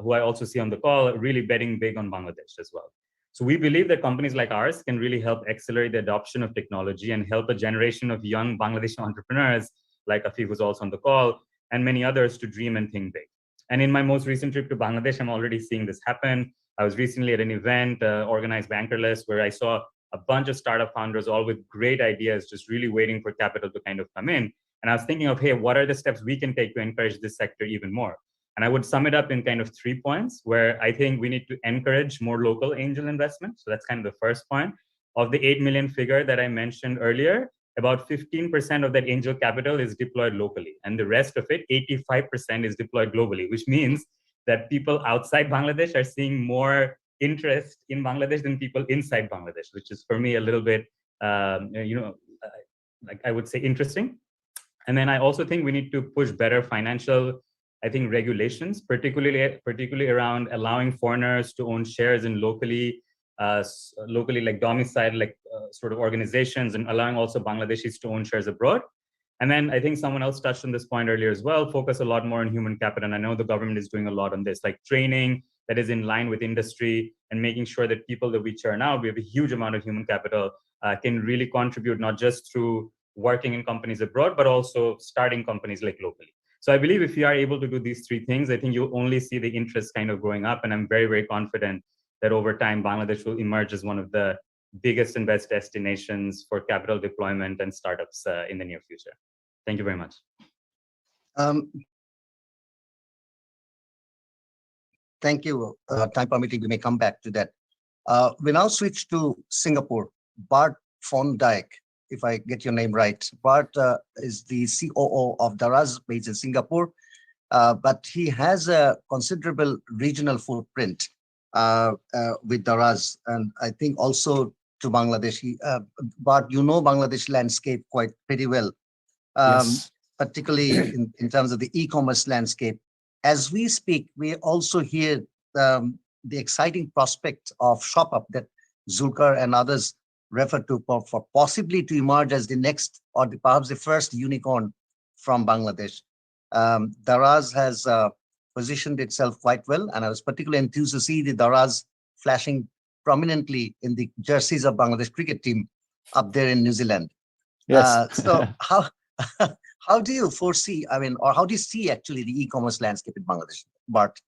who I also see on the call, really betting big on Bangladesh as well. So we believe that companies like ours can really help accelerate the adoption of technology and help a generation of young Bangladeshi entrepreneurs, like Afif was also on the call, and many others to dream and think big. And in my most recent trip to Bangladesh, I'm already seeing this happen. I was recently at an event organized by Anchorless where I saw a bunch of startup founders, all with great ideas, just really waiting for capital to kind of come in. And I was thinking of, hey, what are the steps we can take to encourage this sector even more? And I would sum it up in kind of 3 points where I think we need to encourage more local angel investment. So that's kind of the first point. Of the 8 million figure that I mentioned earlier, about 15% of that angel capital is deployed locally. And the rest of it, 85% is deployed globally, which means that people outside Bangladesh are seeing more interest in Bangladesh than people inside Bangladesh, which is for me a little bit, like I would say, interesting. And then I also think we need to push better financial, I think, regulations, particularly around allowing foreigners to own shares in locally like domiciled sort of organizations, and allowing also Bangladeshis to own shares abroad. And then I think someone else touched on this point earlier as well, focus a lot more on human capital. And I know the government is doing a lot on this, like training that is in line with industry and making sure that people that we churn out, we have a huge amount of human capital, can really contribute not just through working in companies abroad, but also starting companies like locally. So I believe if you are able to do these 3 things, I think you'll only see the interest kind of growing up. And I'm very, very confident that over time, Bangladesh will emerge as one of the biggest and best destinations for capital deployment and startups in the near future. Thank you very much. Thank you. Time permitting, we may come back to that. We now switch to Singapore. Bart von Dijk, if I get your name right. Bart is the COO of Riaz based in Singapore, but he has a considerable regional footprint with Riaz, and I think also to Bangladesh. Bart, you know Bangladesh landscape quite pretty well. Yes. Particularly in terms of the e-commerce landscape. As we speak, we also hear the exciting prospect of ShopUp that Zulkar and others refer to for possibly to emerge as the next or perhaps the first unicorn from Bangladesh. Riaz has positioned itself quite well, and I was particularly enthused to see the Riaz flashing prominently in the jerseys of Bangladesh cricket team up there in New Zealand. Yes. So how do you foresee, or how do you see actually the e-commerce landscape in Bangladesh, Bart?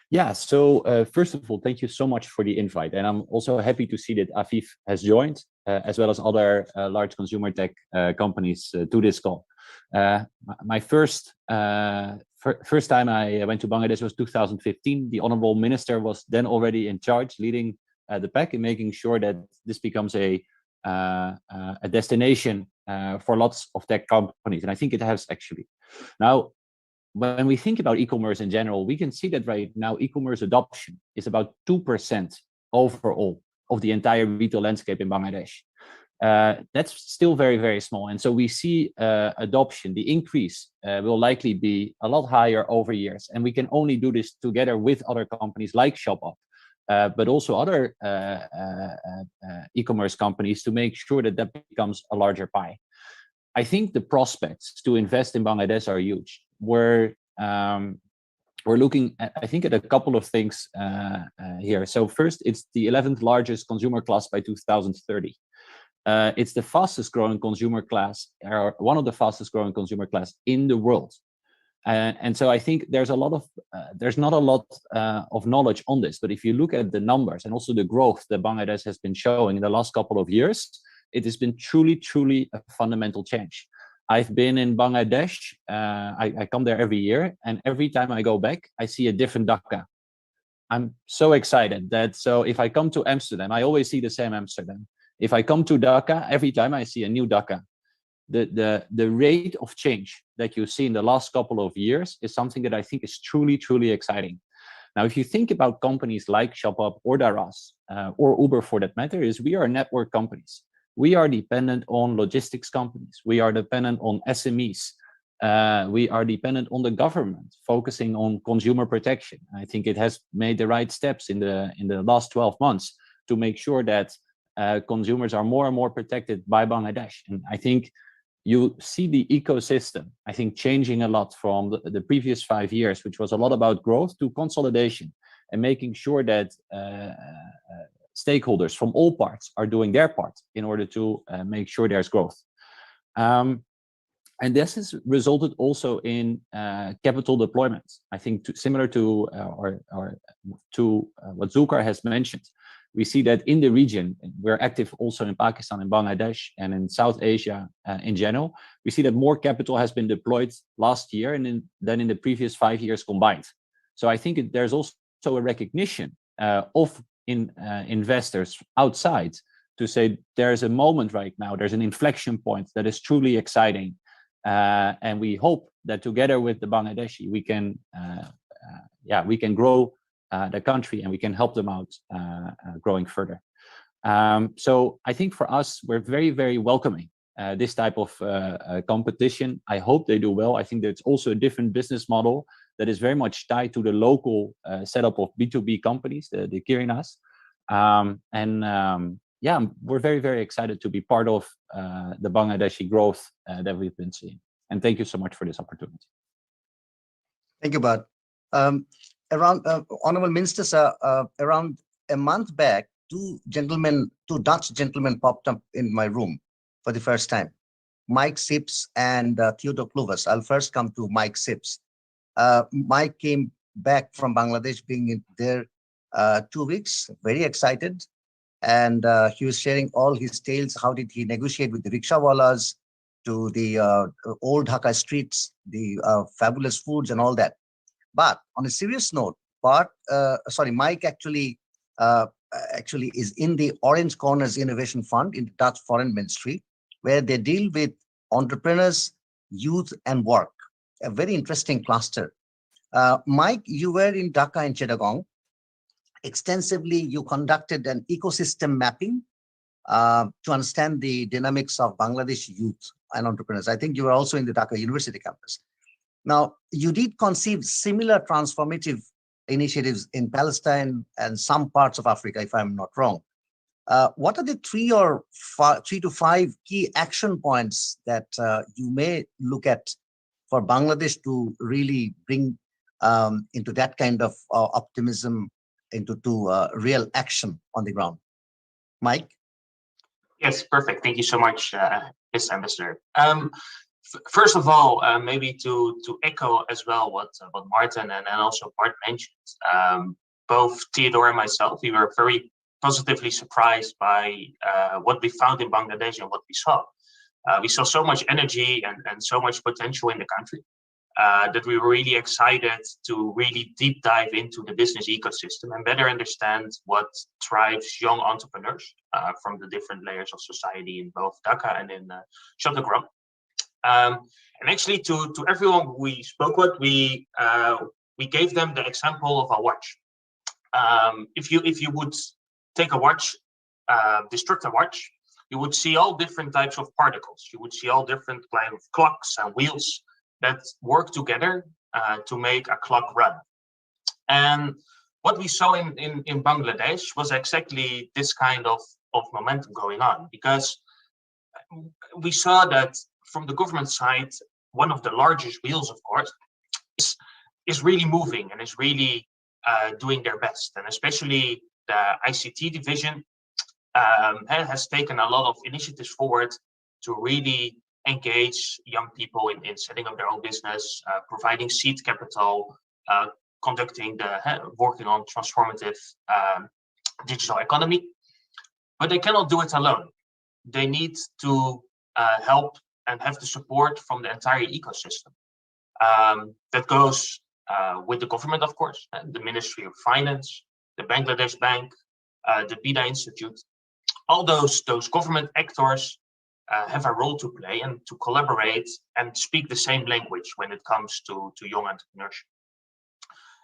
Yeah, so first of all, thank you so much for the invite. And I'm also happy to see that Afif has joined, as well as other large consumer tech companies to this call. My first first time I went to Bangladesh was 2015. The honorable minister was then already in charge, leading the pack in making sure that this becomes a destination for lots of tech companies. And I think it has actually. Now, when we think about e-commerce in general, we can see that right now e-commerce adoption is about 2% overall of the entire retail landscape in Bangladesh. That's still very, very small. And so we see adoption, the increase will likely be a lot higher over years. And we can only do this together with other companies like ShopUp, but also other e-commerce companies to make sure that that becomes a larger pie. I think the prospects to invest in Bangladesh are huge. We're looking at, I think, at a couple of things here. So first, it's the 11th largest consumer class by 2030. It's the fastest growing consumer class, or one of the fastest growing consumer class in the world. And so I think there's not a lot of knowledge on this, but if you look at the numbers and also the growth that Bangladesh has been showing in the last couple of years, it has been truly a fundamental change. I've been in Bangladesh, I come there every year, and every time I go back, I see a different Dhaka. I'm so excited that, so if I come to Amsterdam, I always see the same Amsterdam. If I come to Dhaka, every time I see a new Dhaka. The rate of change that you see in the last couple of years is something that I think is truly exciting. Now, if you think about companies like ShopUp or Daraz, or Uber for that matter, is we are network companies. We are dependent on logistics companies. We are dependent on SMEs. We are dependent on the government, focusing on consumer protection. I think it has made the right steps in the last 12 months to make sure that consumers are more and more protected by Bangladesh. And I think you see the ecosystem, I think, changing a lot from the previous 5 years, which was a lot about growth, to consolidation and making sure that stakeholders from all parts are doing their part in order to make sure there's growth. And this has resulted also in capital deployment. I think similar to what Zulkar has mentioned. We see that in the region, we're active also in Pakistan and Bangladesh and in South Asia in general. We see that more capital has been deployed last year than in the previous 5 years combined. So I think there's also a recognition of investors outside to say there's a moment right now, there's an inflection point that is truly exciting. And we hope that together with the Bangladeshi, we can grow the country and we can help them out growing further. So I think for us, we're very welcoming this type of competition. I hope they do well. I think there's also a different business model that is very much tied to the local setup of B2B companies, the Kirinas. We're very excited to be part of the Bangladeshi growth that we've been seeing. And thank you so much for this opportunity. Thank you, Bud. Honorable Ministers, around a month back, two Dutch gentlemen popped up in my room for the first time, Mike Sips and Theodore Clovis. I'll first come to Mike Sips. Mike came back from Bangladesh, being there 2 weeks, very excited. And he was sharing all his tales. How did he negotiate with the rickshawalas, to the old Dhaka streets, the fabulous foods and all that. But on a serious note, Mike actually is in the Orange Corners Innovation Fund in the Dutch Foreign Ministry, where they deal with entrepreneurs, youth, and work. A very interesting cluster. Mike, you were in Dhaka and Chittagong. Extensively, you conducted an ecosystem mapping to understand the dynamics of Bangladesh youth and entrepreneurs. I think you were also in the Dhaka University campus. Now, you did conceive similar transformative initiatives in Palestine and some parts of Africa, if I'm not wrong. What are the 3 to 5 key action points that you may look at for Bangladesh to really bring into that kind of optimism into real action on the ground? Mike? Yes, perfect. Thank you so much, Mr. Ambassador. First of all, maybe to echo as well what Martin and also Bart mentioned. Both Theodore and myself, we were very positively surprised by what we found in Bangladesh and what we saw. We saw so much energy and so much potential in the country. that we were really excited to really deep dive into the business ecosystem and better understand what drives young entrepreneurs from the different layers of society in both Dhaka and in Chattogram. And actually, to everyone we spoke with, we gave them the example of a watch. If you would take a watch, destruct a watch, you would see all different types of particles. You would see all different kinds of clocks and wheels that work together to make a clock run. And what we saw in Bangladesh was exactly this kind of momentum going on, because we saw that from the government side, one of the largest wheels, of course, is really moving and is really doing their best. And especially the ICT division has taken a lot of initiatives forward to really engage young people in setting up their own business, providing seed capital, working on transformative digital economy. But they cannot do it alone. They need to help and have the support from the entire ecosystem. That goes with the government, of course, and the Ministry of Finance, the Bangladesh Bank, the BIDA Institute. All those government actors have a role to play and to collaborate and speak the same language when it comes to young entrepreneurship.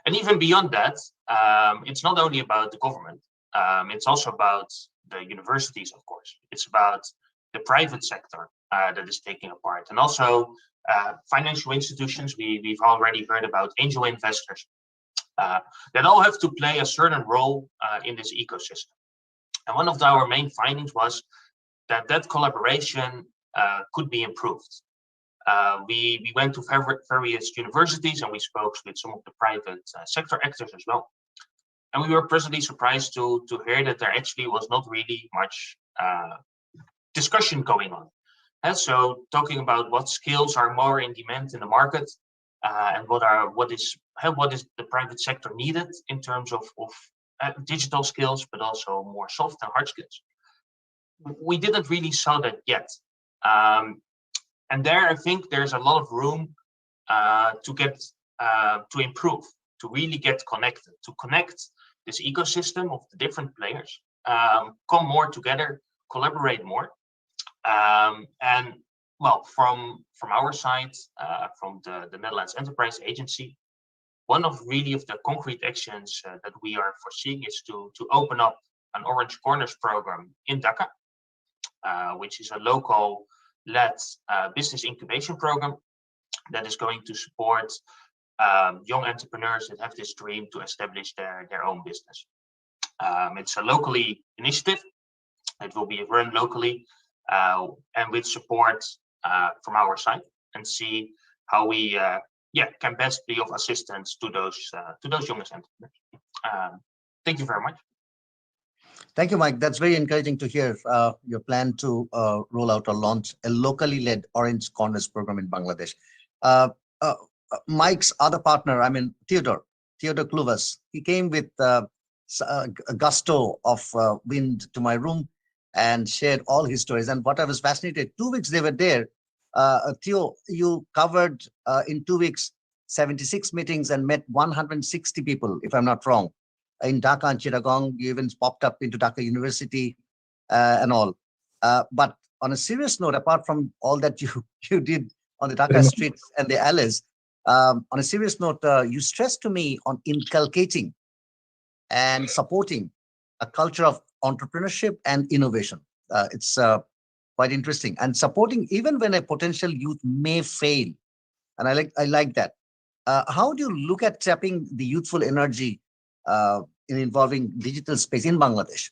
And even beyond that, it's not only about the government, it's also about the universities, of course. It's about the private sector that is taking a part, and also financial institutions. We've already heard about angel investors that all have to play a certain role in this ecosystem. And one of our main findings was that collaboration could be improved. We went to various universities and we spoke with some of the private sector actors as well. And we were pleasantly surprised to hear that there actually was not really much discussion going on. And so talking about what skills are more in demand in the market and what is the private sector needed in terms of digital skills, but also more soft and hard skills. We didn't really saw that yet. And there, I think there's a lot of room to improve, to really get connected, to connect this ecosystem of the different players, come more together, collaborate more. And well, from our side, from the Netherlands Enterprise Agency, one of the concrete actions that we are foreseeing is to open up an Orange Corners program in Dhaka, which is a local-led business incubation program that is going to support young entrepreneurs that have this dream to establish their own business. It's a locally initiative. It will be run locally and with support from our side, and see how we can best be of assistance to those young entrepreneurs. Thank you very much. Thank you, Mike. That's very encouraging to hear your plan to roll out or launch a locally led Orange Corners program in Bangladesh. Mike's other partner, Theodore Kluvas, he came with a gusto of wind to my room and shared all his stories. And what I was fascinated, 2 weeks they were there. Theo, you covered in 2 weeks 76 meetings and met 160 people, if I'm not wrong, in Dhaka and Chittagong. You even popped up into Dhaka University and all. But on a serious note, apart from all that you did on the Dhaka streets and the alleys, on a serious note, you stressed to me on inculcating and supporting a culture of entrepreneurship and innovation. It's quite interesting, and supporting even when a potential youth may fail. And I like that. How do you look at tapping the youthful energy in involving digital space in Bangladesh?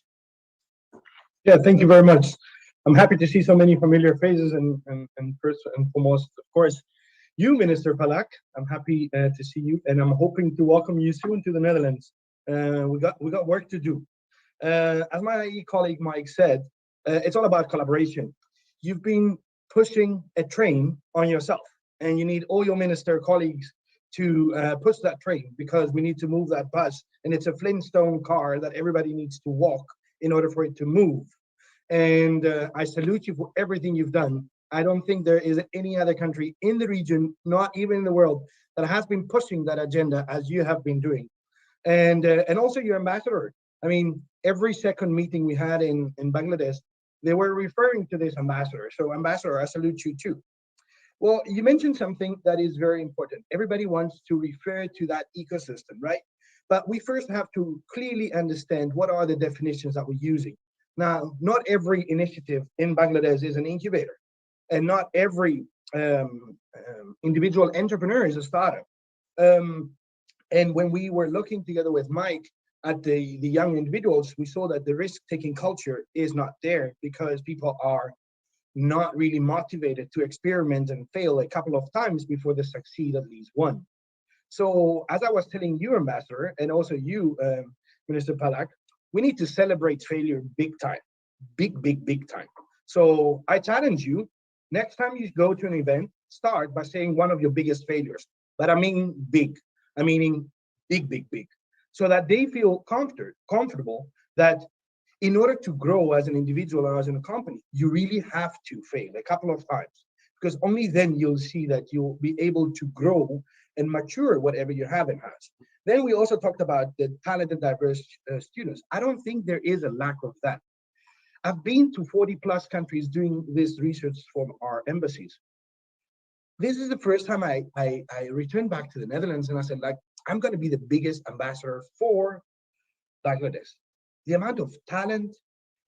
Yeah, thank you very much. I'm happy to see so many familiar faces, and first and foremost, of course, you, Minister Palak. I'm happy to see you, and I'm hoping to welcome you soon to the Netherlands. We got work to do. As my colleague Mike said, it's all about collaboration. You've been pushing a train on yourself, and you need all your minister colleagues to push that train, because we need to move that bus, and it's a Flintstone car that everybody needs to walk in order for it to move. And I salute you for everything you've done I don't think there is any other country in the region, not even in the world, that has been pushing that agenda as you have been doing. And also your ambassador. I mean, every second meeting we had in Bangladesh, they were referring to this ambassador. So ambassador, I salute you too. Well, you mentioned something that is very important. Everybody wants to refer to that ecosystem, right? But we first have to clearly understand what are the definitions that we're using. Now, not every initiative in Bangladesh is an incubator, and not every individual entrepreneur is a startup. And when we were looking together with Mike at the young individuals, we saw that the risk-taking culture is not there because people are not really motivated to experiment and fail a couple of times before they succeed at least one. So as I was telling you, Ambassador, and also you, Minister Palak, we need to celebrate failure big time, big time. So I challenge you, next time you go to an event, start by saying one of your biggest failures, but I mean big, I meaning big, so that they feel comfortable that in order to grow as an individual or as in a company, you really have to fail a couple of times, because only then you'll see that you'll be able to grow and mature whatever you have in-house. Then we also talked about the talented, diverse students. I don't think there is a lack of that. I've been to 40 plus countries doing this research from our embassies. This is the first time I returned back to the Netherlands, and I said, like, I'm going to be the biggest ambassador for Bangladesh. The amount of talent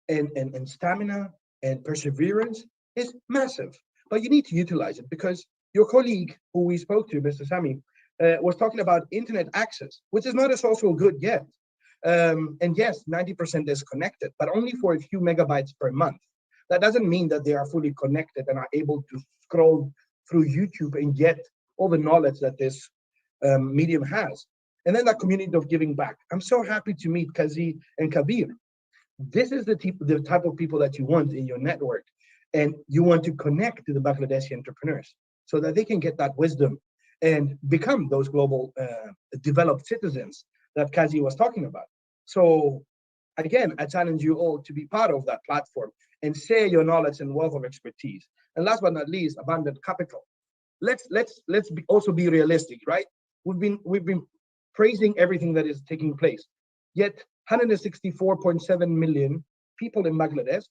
and stamina and perseverance is massive, but you need to utilize it, because your colleague who we spoke to, Mr. Sami, was talking about internet access, which is not a social good yet. And yes, 90% is connected, but only for a few megabytes per month. That doesn't mean that they are fully connected and are able to scroll through YouTube and get all the knowledge that this medium has. And then that community of giving back. I'm so happy to meet Kazi and Kabir. This is the type of people that you want in your network. And you want to connect to the Bangladeshi entrepreneurs so that they can get that wisdom and become those global developed citizens that Kazi was talking about. So again, I challenge you all to be part of that platform and share your knowledge and wealth of expertise. And last but not least, abundant capital. Let's also be realistic, right? We've been praising everything that is taking place. Yet 164.7 million people in Bangladesh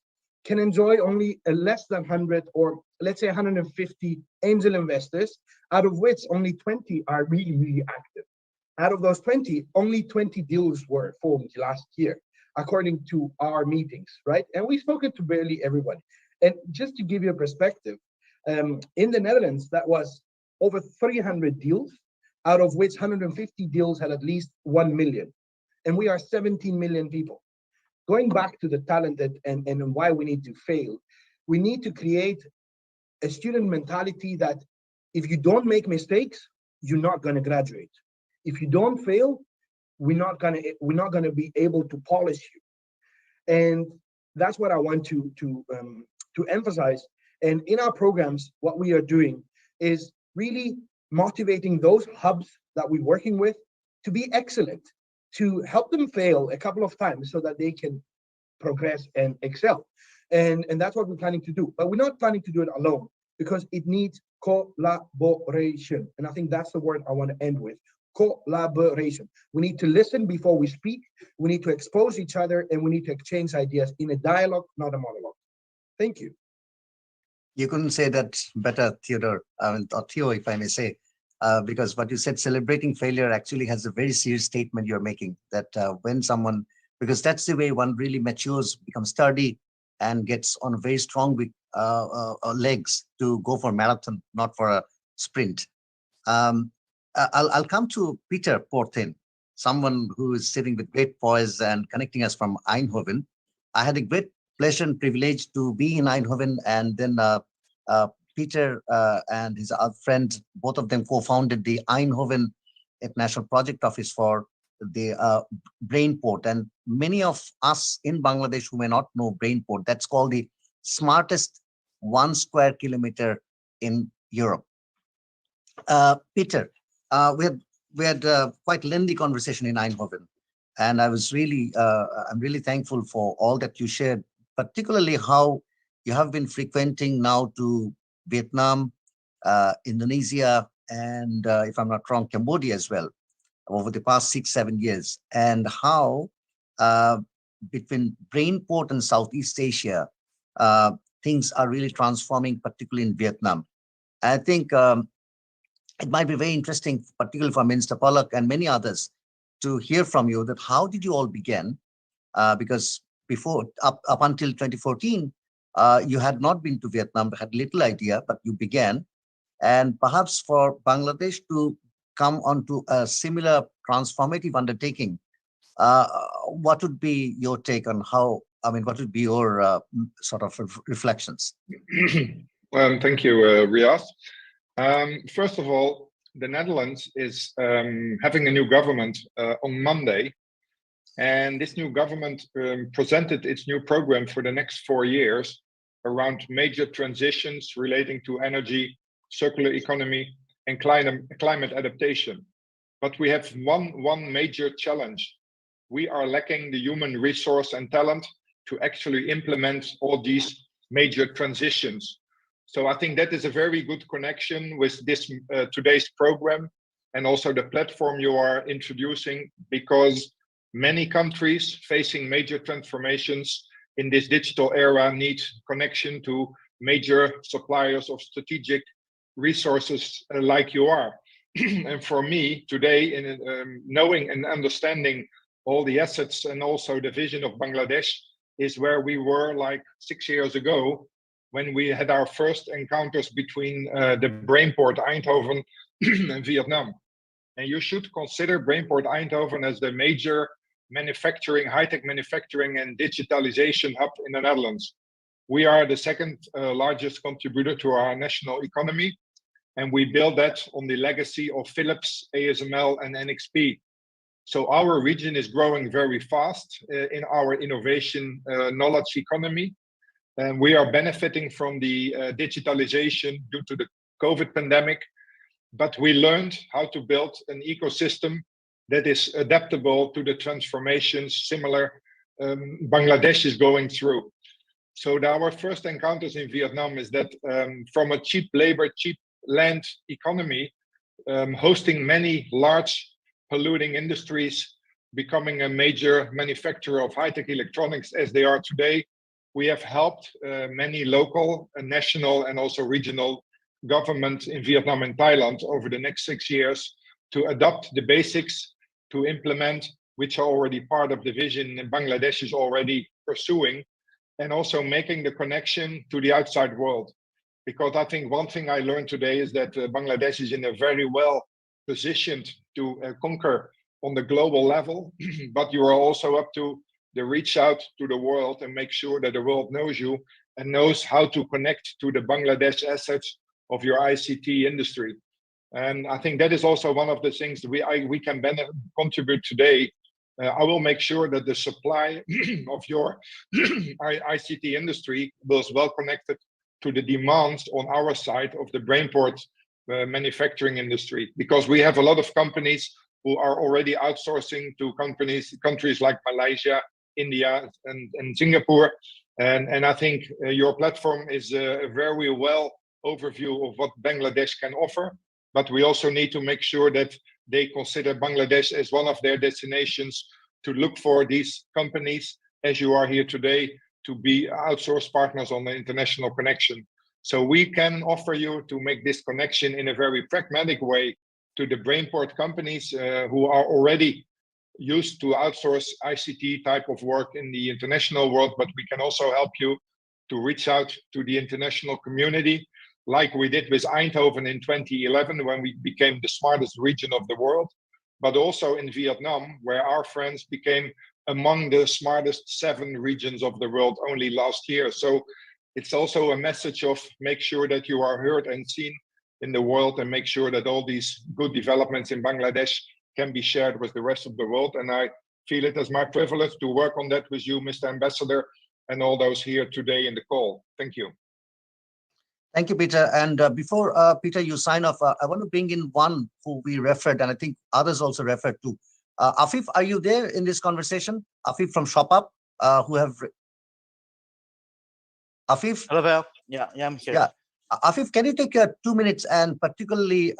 can enjoy only a less than 100, or let's say 150 angel investors, out of which only 20 are really active. Out of those 20, only 20 deals were formed last year, according to our meetings, right? And we've spoken to barely everybody. And just to give you a perspective, in the Netherlands, that was over 300 deals, out of which 150 deals had at least 1 million. And we are 17 million people. Going back to the talented and why we need to fail, we need to create a student mentality that if you don't make mistakes, you're not going to graduate. If you don't fail, we're not going to be able to polish you. And that's what I want to emphasize. And in our programs, what we are doing is really motivating those hubs that we're working with to be excellent, to help them fail a couple of times so that they can progress and excel. And that's what we're planning to do. But we're not planning to do it alone, because it needs collaboration. And I think that's the word I want to end with. Collaboration. We need to listen before we speak. We need to expose each other, and we need to exchange ideas in a dialogue, not a monologue. Thank you. You couldn't say that better, Theodore, or Theo, if I may say, because what you said, celebrating failure, actually has a very serious statement you're making, that when someone, because that's the way one really matures, becomes sturdy, and gets on very strong legs to go for marathon, not for a sprint. I'll come to Peter Porten, someone who is sitting with great poise and connecting us from Eindhoven. I had a great pleasure and privilege to be in Eindhoven, and then Peter and his other friend, both of them co-founded the Eindhoven International Project Office for the Brainport. And many of us in Bangladesh who may not know Brainport, that's called the smartest 1 square kilometer in Europe. Peter, we had quite lengthy conversation in Eindhoven, and I was really, I'm really thankful for all that you shared, particularly how you have been frequenting now to Vietnam, Indonesia, and if I'm not wrong, Cambodia as well, over the past 6-7 years, and how between Brainport and Southeast Asia, things are really transforming, particularly in Vietnam. I think it might be very interesting, particularly for Minister Palak and many others, to hear from you that how did you all begin? Because before, up until 2014, you had not been to Vietnam, had little idea, but you began. And perhaps for Bangladesh to come onto a similar transformative undertaking, what would be your take on how, what would be your sort of reflections? Thank you, Riaz. First of all, the Netherlands is having a new government on Monday. And this new government presented its new program for the next 4 years around major transitions relating to energy, circular economy, and climate adaptation. But we have one major challenge. We are lacking the human resource and talent to actually implement all these major transitions. So I think that is a very good connection with this today's program and also the platform you are introducing, because many countries facing major transformations in this digital era need connection to major suppliers of strategic resources like you are. And for me today, in knowing and understanding all the assets and also the vision of Bangladesh is where we were like 6 years ago, when we had our first encounters between the Brainport Eindhoven and Vietnam. And you should consider Brainport Eindhoven as the major manufacturing, high-tech manufacturing and digitalization hub in the Netherlands. We are the second largest contributor to our national economy, and we build that on the legacy of Philips, ASML, and NXP. So our region is growing very fast in our innovation knowledge economy. And we are benefiting from the digitalization due to the COVID pandemic, but we learned how to build an ecosystem that is adaptable to the transformations similar Bangladesh is going through. So our first encounters in Vietnam is that from a cheap labor, cheap land economy, hosting many large polluting industries, becoming a major manufacturer of high-tech electronics as they are today, we have helped many local, national, and also regional governments in Vietnam and Thailand over the next 6 years to adopt the basics to implement, which are already part of the vision Bangladesh is already pursuing, and also making the connection to the outside world. Because I think one thing I learned today is that Bangladesh is in a very well positioned to conquer on the global level, but you are also up to the reach out to the world and make sure that the world knows you and knows how to connect to the Bangladesh assets of your ICT industry. And I think that is also one of the things that we can contribute today. I will make sure that the supply of your ICT industry was well connected to the demands on our side of the Brainport manufacturing industry, because we have a lot of companies who are already outsourcing to countries like Malaysia, India, and Singapore. And I think your platform is a very well overview of what Bangladesh can offer. But we also need to make sure that they consider Bangladesh as one of their destinations to look for these companies, as you are here today, to be outsourced partners on the international connection. So we can offer you to make this connection in a very pragmatic way to the Brainport companies who are already used to outsource ICT type of work in the international world, but we can also help you to reach out to the international community, like we did with Eindhoven in 2011 when we became the smartest region of the world, but also in Vietnam, where our friends became among the smartest 7 regions of the world only last year. So it's also a message of make sure that you are heard and seen in the world, and make sure that all these good developments in Bangladesh can be shared with the rest of the world. And I feel it as my privilege to work on that with you, Mr. Ambassador, and all those here today in the call. Thank you. Thank you, Peter. And before, Peter, you sign off, I want to bring in one who we referred, and I think others also referred to. Afif, are you there in this conversation? Afif from ShopUp, who have... Afif? Hello, Val. Yeah, I'm here. Yeah. Afif, can you take 2 minutes, and particularly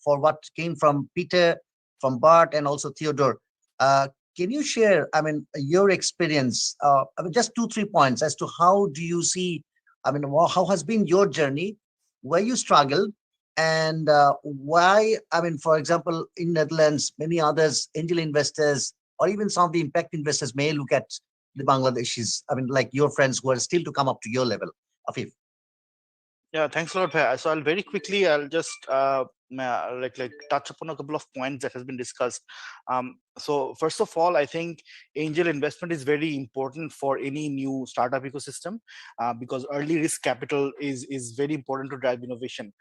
for what came from Peter, from Bart, and also Theodore? Can you share, I mean, your experience? I mean, just 2-3 points as to how do you see, I mean, how has been your journey, where you struggled, and why? I mean, for example, in Netherlands, many others, angel investors, or even some of the impact investors may look at the Bangladeshis. I mean, like your friends who are still to come up to your level. Afif. Yeah, thanks a lot, Bhai. So I'll just like touch upon a couple of points that has been discussed. So first of all, I think angel investment is very important for any new startup ecosystem because early risk capital is very important to drive innovation.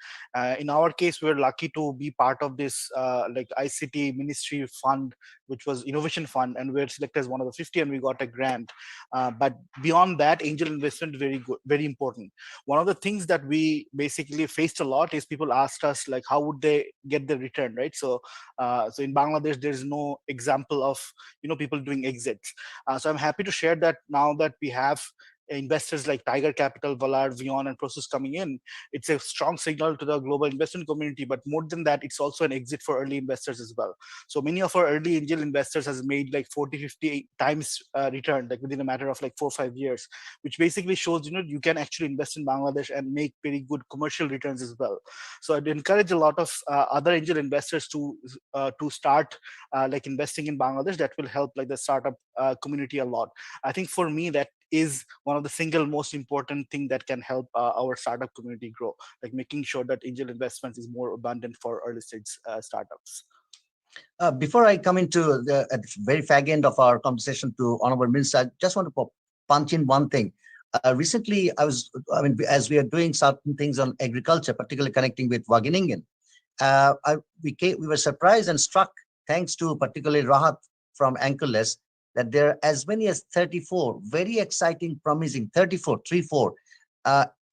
In our case, we're lucky to be part of this like ICT Ministry fund, which was Innovation Fund, and we're selected as one of the 50, and we got a grant. But beyond that, angel investment very important. One of the things that we basically faced a lot is people asked us like, how would they get the return, right? So in Bangladesh, there's no example of people doing exits. So I'm happy to share that now that we have investors like Tiger Capital, Valar, Vion, and Prosus coming in, it's a strong signal to the global investment community. But more than that, it's also an exit for early investors as well. So many of our early angel investors has made like 40-50 times return, like within a matter of like 4 or 5 years, which basically shows you can actually invest in Bangladesh and make very good commercial returns as well. So I'd encourage a lot of other angel investors to start like investing in Bangladesh. That will help like the startup community a lot. I think for me that is one of the single most important thing that can help our startup community grow, like making sure that angel investments is more abundant for early stage startups. Before I come into the at the very fag end of our conversation to Honorable Minister, I just want to punch in one thing. Recently, as we are doing certain things on agriculture, particularly connecting with Wageningen, we were surprised and struck, thanks to particularly Rahat from Anchorless, that there are as many as 34 very exciting, promising 34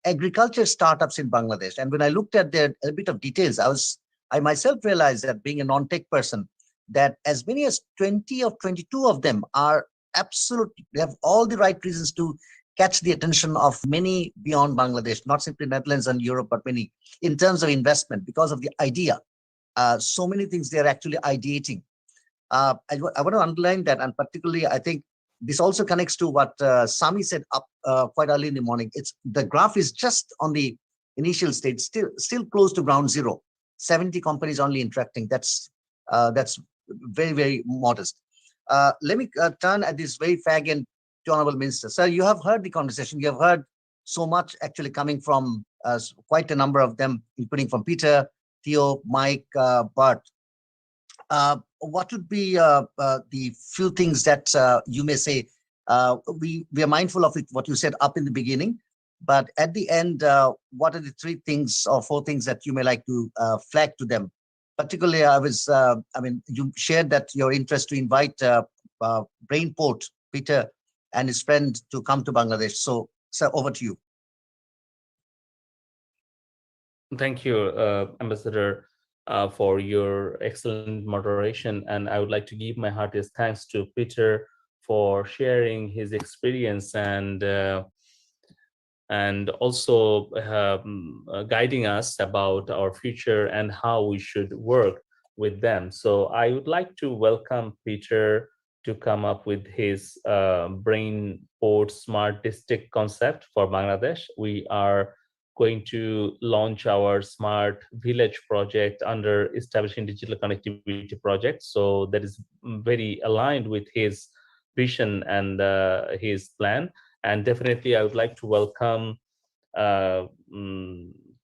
agriculture startups in Bangladesh. And when I looked at a bit of details, I myself realized that, being a non-tech person, that as many as 20 or 22 of them are absolutely, they have all the right reasons to catch the attention of many beyond Bangladesh, not simply Netherlands and Europe, but many in terms of investment because of the idea. So many things they are actually ideating. I want to underline that, and particularly, I think this also connects to what Sami said up quite early in the morning. It's the graph is just on the initial stage, still close to ground zero. 70 companies only interacting. That's very, very modest. Let me turn at this very fag end to Honorable Minister. Sir, you have heard the conversation. You have heard so much actually coming from quite a number of them, including from Peter, Theo, Mike, Bart. What would be the few things that you may say? We are mindful of it, what you said up in the beginning, but at the end, what are the 3 things or 4 things that you may like to flag to them? Particularly, you shared that your interest to invite Brainport, Peter, and his friend to come to Bangladesh. So, sir, over to you. Thank you, Ambassador, for your excellent moderation. And I would like to give my heartiest thanks to Peter for sharing his experience and also guiding us about our future and how we should work with them. So I would like to welcome Peter to come up with his Brainport Smart District concept for Bangladesh. We are going to launch our Smart Village project under Establishing Digital Connectivity project. So that is very aligned with his vision and his plan. And definitely, I would like to welcome Kabir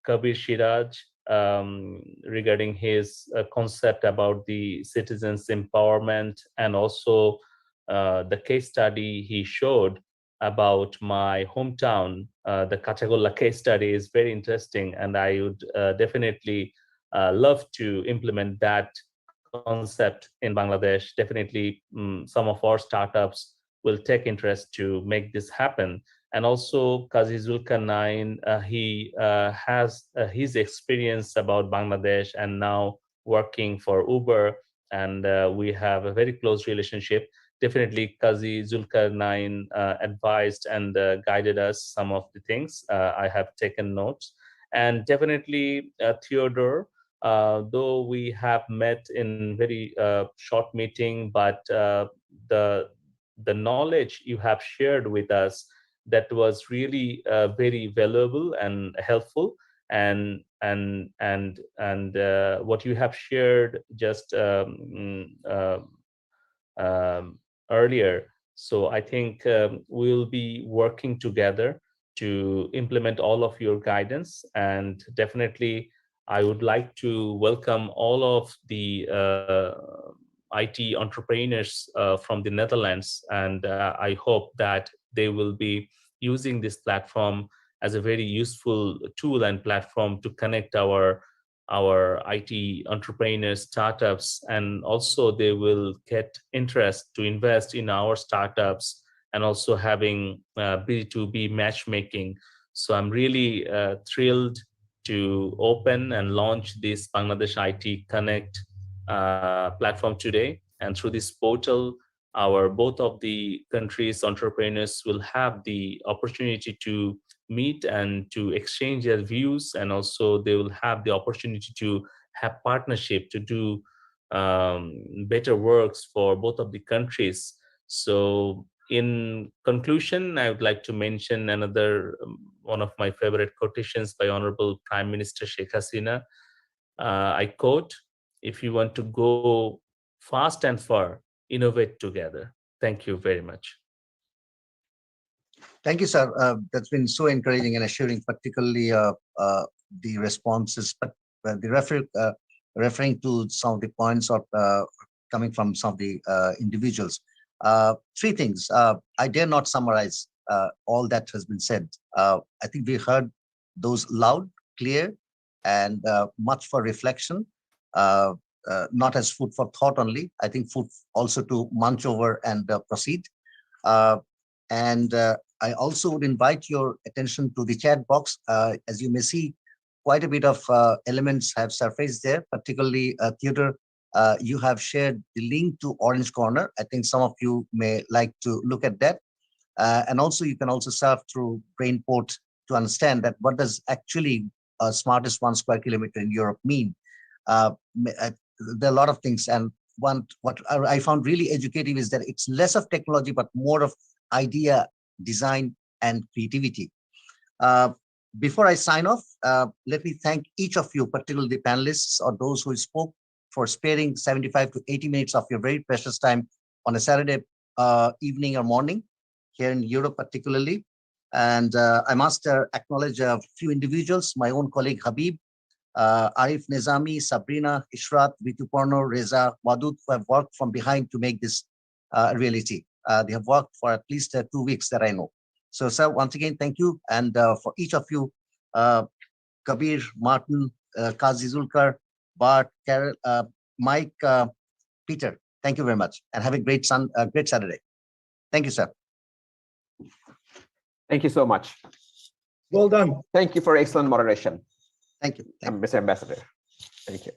Shiraj regarding his concept about the citizens' empowerment, and also the case study he showed about my hometown. The Kachagolla case study is very interesting, and I would definitely love to implement that concept in Bangladesh. Definitely, some of our startups will take interest to make this happen. And also, Qazi Zulkarnain, he has his experience about Bangladesh and now working for Uber, and we have a very close relationship. Definitely, Qazi Zulkarnain advised and guided us some of the things. I have taken notes. And definitely, Theodore, though we have met in very short meeting, but the knowledge you have shared with us, that was really very valuable and helpful. And what you have shared just earlier. So I think we'll be working together to implement all of your guidance. And definitely, I would like to welcome all of the IT entrepreneurs from the Netherlands. And I hope that they will be using this platform as a very useful tool and platform to connect our IT entrepreneurs, startups, and also they will get interest to invest in our startups, and also having B2B matchmaking. So I'm really thrilled to open and launch this Bangladesh IT Connect platform today. And through this portal, both of the countries' entrepreneurs will have the opportunity to meet and to exchange their views, and also they will have the opportunity to have partnership to do better works for both of the countries. So in conclusion, I would like to mention another one of my favorite quotations by Honorable Prime Minister Sheikh Hasina. I quote, "If you want to go fast and far, innovate together." Thank you very much. Thank you, sir. That's been so encouraging and assuring, particularly the responses, but referring to some of the points of coming from some of the individuals. Three things. I dare not summarize all that has been said. I think we heard those loud, clear, and much for reflection, not as food for thought only. I think food also to munch over and proceed. I also would invite your attention to the chat box. As you may see, quite a bit of elements have surfaced there, particularly Theodore, you have shared the link to Orange Corner. I think some of you may like to look at that. And also you can also surf through Brainport to understand that what does actually smartest 1 square kilometer in Europe mean. There are a lot of things, and what I found really educative is that it's less of technology, but more of idea, design, and creativity. Before I sign off, let me thank each of you, particularly the panelists or those who spoke, for sparing 75 to 80 minutes of your very precious time on a Saturday evening or morning here in Europe particularly. And I must acknowledge a few individuals, my own colleague Habib, Arif Nizami, Sabrina, Ishrat, Vituporno, Reza, Wadud, who have worked from behind to make this a reality. They have worked for at least 2 weeks that I know. So, sir, once again, thank you. And for each of you, Kabir, Martin, Kazi Zulkar, Bart, Carol, Mike, Peter, thank you very much. And have a great Saturday. Thank you, sir. Thank you so much. Well done. Thank you for excellent moderation. Thank you. Mr. Ambassador. Thank you.